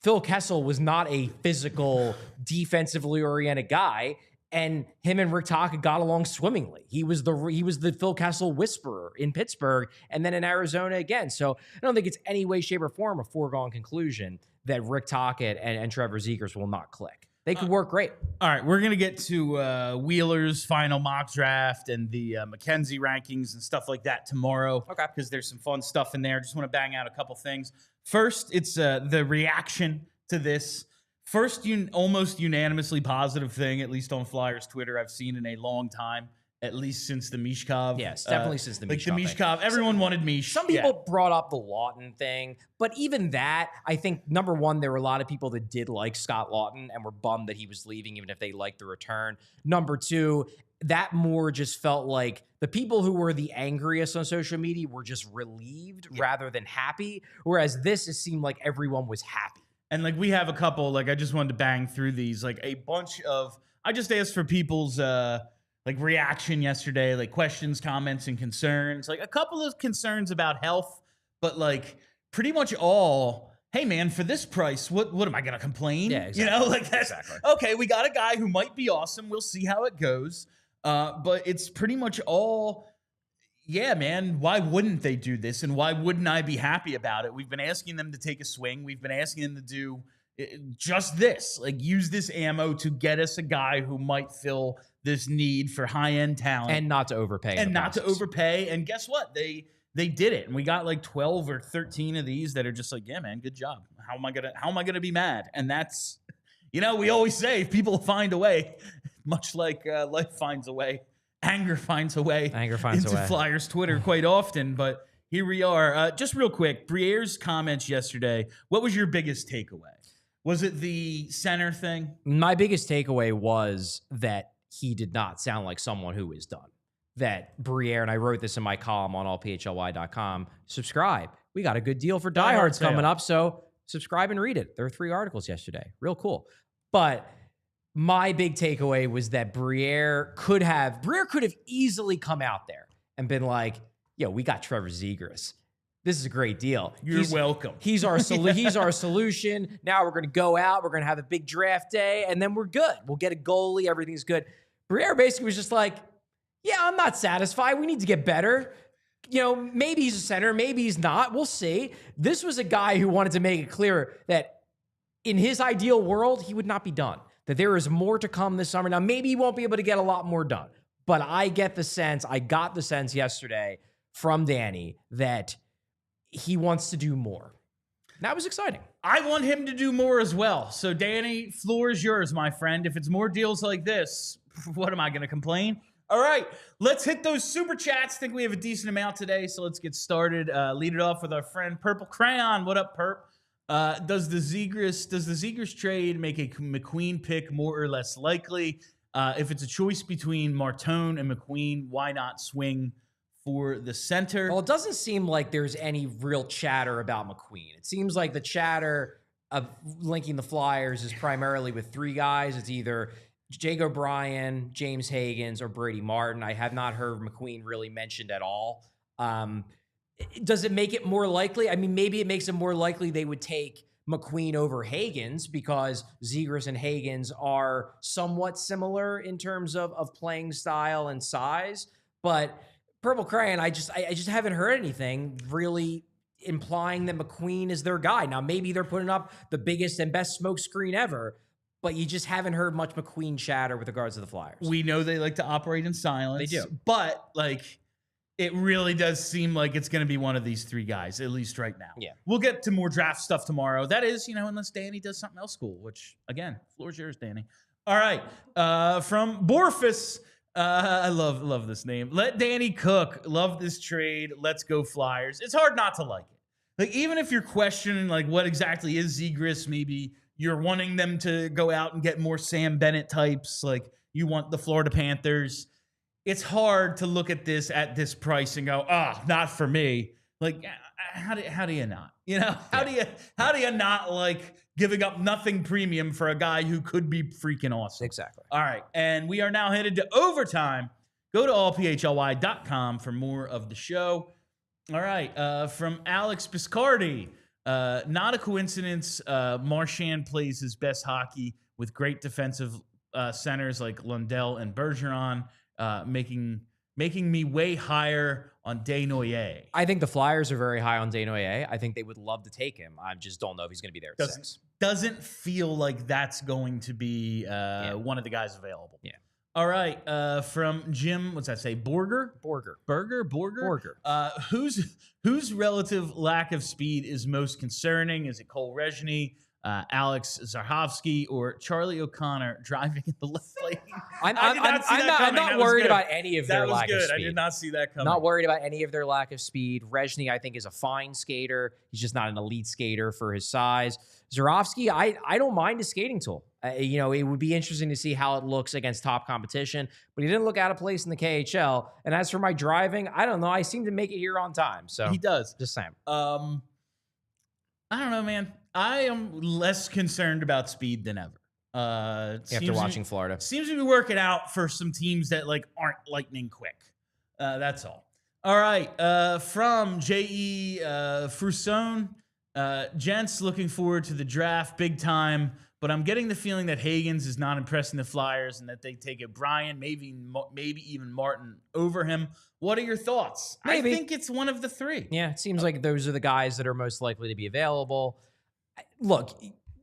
Phil Kessel was not a physical, defensively oriented guy. And him and Rick Tocchet got along swimmingly. He was the Phil Kessel whisperer in Pittsburgh and then in Arizona again. So I don't think it's any way, shape, or form a foregone conclusion that Rick Tocchet and Trevor Zegras will not click. They could work great. All right, we're going to get to Wheeler's final mock draft and the McKenzie rankings and stuff like that tomorrow. Okay. Because there's some fun stuff in there. Just want to bang out a couple things. First, it's the reaction to this. First, almost unanimously positive thing, at least on Flyers Twitter, I've seen in a long time, at least since the Michkov. Yes, definitely since the Michkov. The Michkov, everyone wanted Mich. Some people brought up the Lawton thing, but even that, I think, number one, there were a lot of people that did like Scott Lawton and were bummed that he was leaving, even if they liked the return. Number two, that more just felt like the people who were the angriest on social media were just relieved rather than happy, whereas it seemed like everyone was happy. And we have a couple, I just wanted to bang through these, a bunch of, I just asked for people's reaction yesterday, like questions, comments, and concerns. Like a couple of concerns about health, but like pretty much all, hey man, for this price, what am I gonna complain? Yeah, exactly. You know, like that's okay. We got a guy who might be awesome. We'll see how it goes. But it's pretty much all, yeah, man. Why wouldn't they do this? And why wouldn't I be happy about it? We've been asking them to take a swing. We've been asking them to do just this, like use this ammo to get us a guy who might fill this need for high-end talent. And not to overpay. And not to overpay. And guess what? They did it. And we got like 12 or 13 of these that are just like, yeah, man, good job. How am I gonna be mad? And that's, you know, we always say people find a way, much like life finds a way. Anger finds a way into Flyers Twitter quite often, but here we are. Just real quick, Briere's comments yesterday. What was your biggest takeaway? Was it the center thing? My biggest takeaway was that he did not sound like someone who is done. That Briere, and I wrote this in my column on allphly.com, subscribe. We got a good deal for diehards coming up, so subscribe and read it. There were 3 articles yesterday. Real cool. But my big takeaway was that Briere could have easily come out there and been like, yo, we got Trevor Zegras. This is a great deal. He's welcome. He's our solution. Now we're going to go out. We're going to have a big draft day, and then we're good. We'll get a goalie. Everything's good. Briere basically was just like, yeah, I'm not satisfied. We need to get better. You know, maybe he's a center. Maybe he's not. We'll see. This was a guy who wanted to make it clear that in his ideal world, he would not be done. That there is more to come this summer. Now, maybe he won't be able to get a lot more done, but I got the sense yesterday from Danny that he wants to do more. That was exciting. I want him to do more as well. So, Danny, floor is yours, my friend. If it's more deals like this, what am I going to complain? All right, let's hit those super chats. I think we have a decent amount today, so let's get started. Lead it off with our friend Purple Crayon. What up, Perp? Does the Zegras trade make a McQueen pick more or less likely? If it's a choice between Martone and McQueen, why not swing for the center? Well, it doesn't seem like there's any real chatter about McQueen. It seems like the chatter of linking the Flyers is primarily with 3 guys. It's either Jake O'Brien, James Higgins, or Brady Martin. I have not heard McQueen really mentioned at all. Does it make it more likely? I mean, maybe it makes it more likely they would take McQueen over Higgins because Zegras and Higgins are somewhat similar in terms of playing style and size. But Purple Crayon, I just haven't heard anything really implying that McQueen is their guy. Now, maybe they're putting up the biggest and best smoke screen ever, but you just haven't heard much McQueen chatter with regards to the Flyers. We know they like to operate in silence. They do. But, like, it really does seem like it's going to be one of these 3 guys, at least right now. Yeah. We'll get to more draft stuff tomorrow. That is, you know, unless Danny does something else cool, which, again, floor's yours, Danny. All right. From Borfus, I love this name. Let Danny cook. Love this trade. Let's go Flyers. It's hard not to like it. Like, even if you're questioning, like, what exactly is Zegras, maybe you're wanting them to go out and get more Sam Bennett types, like you want the Florida Panthers. It's hard to look at this price and go, not for me. Like, how do you not? You know, how do you not like giving up nothing premium for a guy who could be freaking awesome? Exactly. All right, and we are now headed to overtime. Go to allphly.com for more of the show. All right, from Alex Biscardi. Not a coincidence. Marchand plays his best hockey with great defensive centers like Lundell and Bergeron. Making me way higher on Desnoyers. I think the Flyers are very high on Desnoyers. I think they would love to take him. I just don't know if he's going to be there at 6. Doesn't feel like that's going to be one of the guys available. Yeah. All right. From Jim, what's that say? Borger. Whose relative lack of speed is most concerning? Is it Cole Rezhny, Alex Zahovsky, or Charlie O'Connor driving in the left lane? I'm not worried about any of their lack of speed. I did not see that coming. Not worried about any of their lack of speed. Rezhny, I think, is a fine skater. He's just not an elite skater for his size. Zarovsky, I don't mind his skating tool. You know, it would be interesting to see how it looks against top competition, but he didn't look out of place in the KHL. And as for my driving, I don't know. I seem to make it here on time. So he does. Just saying. I don't know, man. I am less concerned about speed than ever. After watching Florida. Seems to be working out for some teams that like aren't lightning quick. That's all. All right. From J.E. Frusone. Gents, looking forward to the draft big time, but I'm getting the feeling that Hagens is not impressing the Flyers and that they take O'Brien, maybe even Martin over him. What are your thoughts? Maybe. I think it's one of the three. Yeah, it seems like those are the guys that are most likely to be available. Look,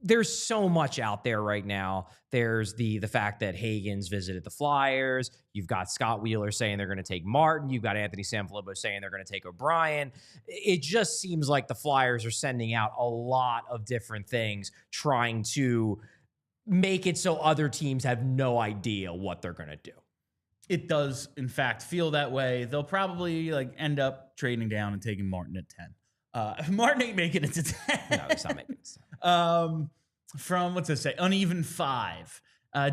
there's so much out there right now. There's the fact that Hagens visited the Flyers. You've got Scott Wheeler saying they're going to take Martin. You've got Anthony Sanfilippo saying they're going to take O'Brien. It just seems like the Flyers are sending out a lot of different things, trying to make it so other teams have no idea what they're going to do. It does, in fact, feel that way. They'll probably like end up trading down and taking Martin at 10. Martin ain't making it to 10. No, he's not making it to 10. From, what's it say, Uneven 5.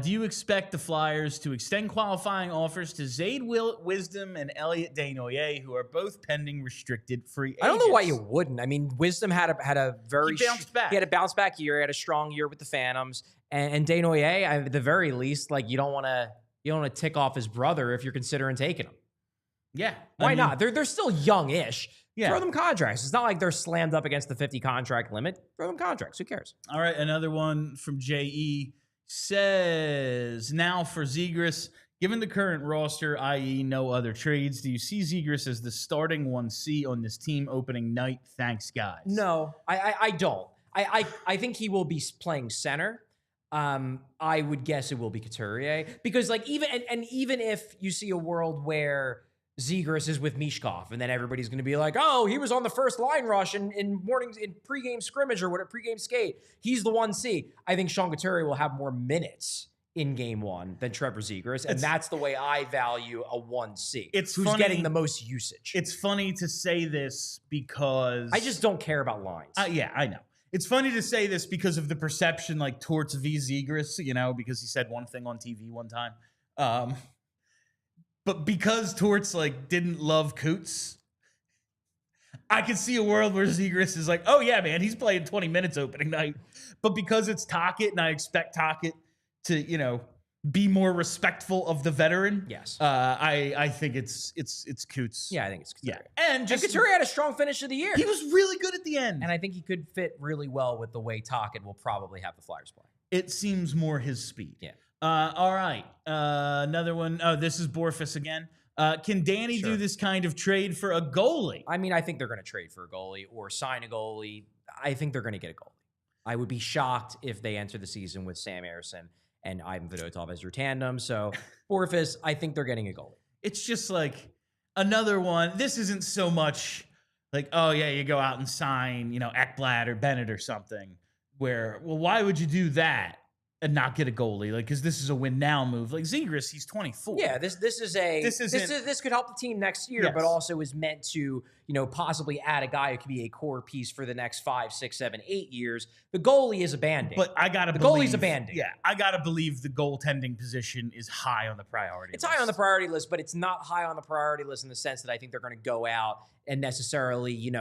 Do you expect the Flyers to extend qualifying offers to Zayd Wisdom and Elliot Desnoyers, who are both pending restricted free agents? I don't know why you wouldn't. I mean, Wisdom had a very he bounced back. He had a bounce back year. He had a strong year with the Phantoms, and Desnoyers, at the very least, like you don't want to tick off his brother if you're considering taking him. Yeah, why not? They're still young-ish. Yeah. Throw them contracts. It's not like they're slammed up against the 50 contract limit. Throw them contracts. Who cares? All right, another one from J.E. says, now for Zegras, given the current roster, i.e. no other trades, do you see Zegras as the starting 1C on this team opening night? Thanks, guys. No, I don't. I think he will be playing center. I would guess it will be Couturier because like even if you see a world where Zegras is with Michkov, and then everybody's going to be like, oh, he was on the first line rush in pregame scrimmage or what a pregame skate. He's the 1C. I think Sean Couturier will have more minutes in game one than Trevor Zegras, and that's the way I value a 1C. Who's getting the most usage. It's funny to say this because I just don't care about lines. Yeah, I know. It's funny to say this because of the perception, like Torts v. Zegras, because he said one thing on TV one time. But because Torts didn't love Coots, I could see a world where Zegras is like, oh yeah, man, he's playing 20 minutes opening night. But because it's Tocchet and I expect Tocchet to, be more respectful of the veteran. Yes. I think it's Coots. Yeah, I think it's Couturier. Yeah. And Couturier had a strong finish of the year. He was really good at the end. And I think he could fit really well with the way Tocchet will probably have the Flyers play. It seems more his speed. Yeah. All right. Another one. Oh, this is Borfus again. Can Danny do this kind of trade for a goalie? I mean, I think they're going to trade for a goalie or sign a goalie. I think they're going to get a goalie. I would be shocked if they enter the season with Sam Ersson and Ivan Fedotov as your tandem. So, Borfus, I think they're getting a goalie. It's just like another one. This isn't so much like, oh, yeah, you go out and sign, Ekblad or Bennett or something where, well, why would you do that and not get a goalie? Because this is a win now move. Like Zegras, he's 24. Yeah, this could help the team next year, but also is meant to, possibly add a guy who could be a core piece for the next 5, 6, 7, 8 years. The goalie is a band-aid. But I gotta believe the goalie's a band-aid. Yeah, I gotta believe the goaltending position is high on the priority list. It's high on the priority list, but it's not high on the priority list in the sense that I think they're going to go out and necessarily,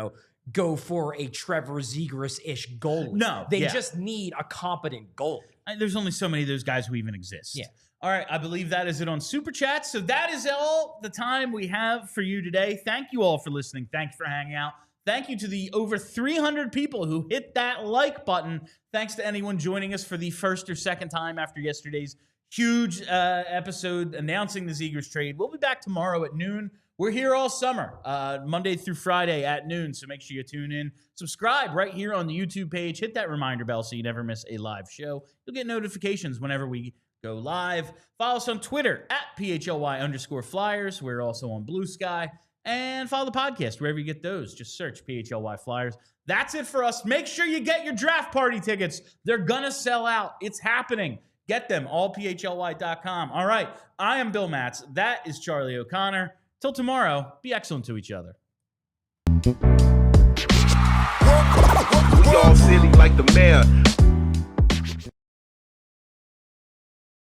go for a Trevor Zegras-ish goalie. No, they just need a competent goalie. There's only so many of those guys who even exist. Yeah. All right, I believe that is it on Super Chat. So that is all the time we have for you today. Thank you all for listening. Thanks for hanging out. Thank you to the over 300 people who hit that like button. Thanks to anyone joining us for the first or second time after yesterday's huge episode announcing the Zegras trade. We'll be back tomorrow at noon. We're here all summer, Monday through Friday at noon, so make sure you tune in. Subscribe right here on the YouTube page. Hit that reminder bell so you never miss a live show. You'll get notifications whenever we go live. Follow us on Twitter at PHLY_Flyers. We're also on Blue Sky. And follow the podcast wherever you get those. Just search PHLY Flyers. That's it for us. Make sure you get your draft party tickets. They're going to sell out. It's happening. Get them, allphly.com. All right, I am Bill Matz. That is Charlie O'Connor. Till tomorrow, be excellent to each other. We all silly like the mayor.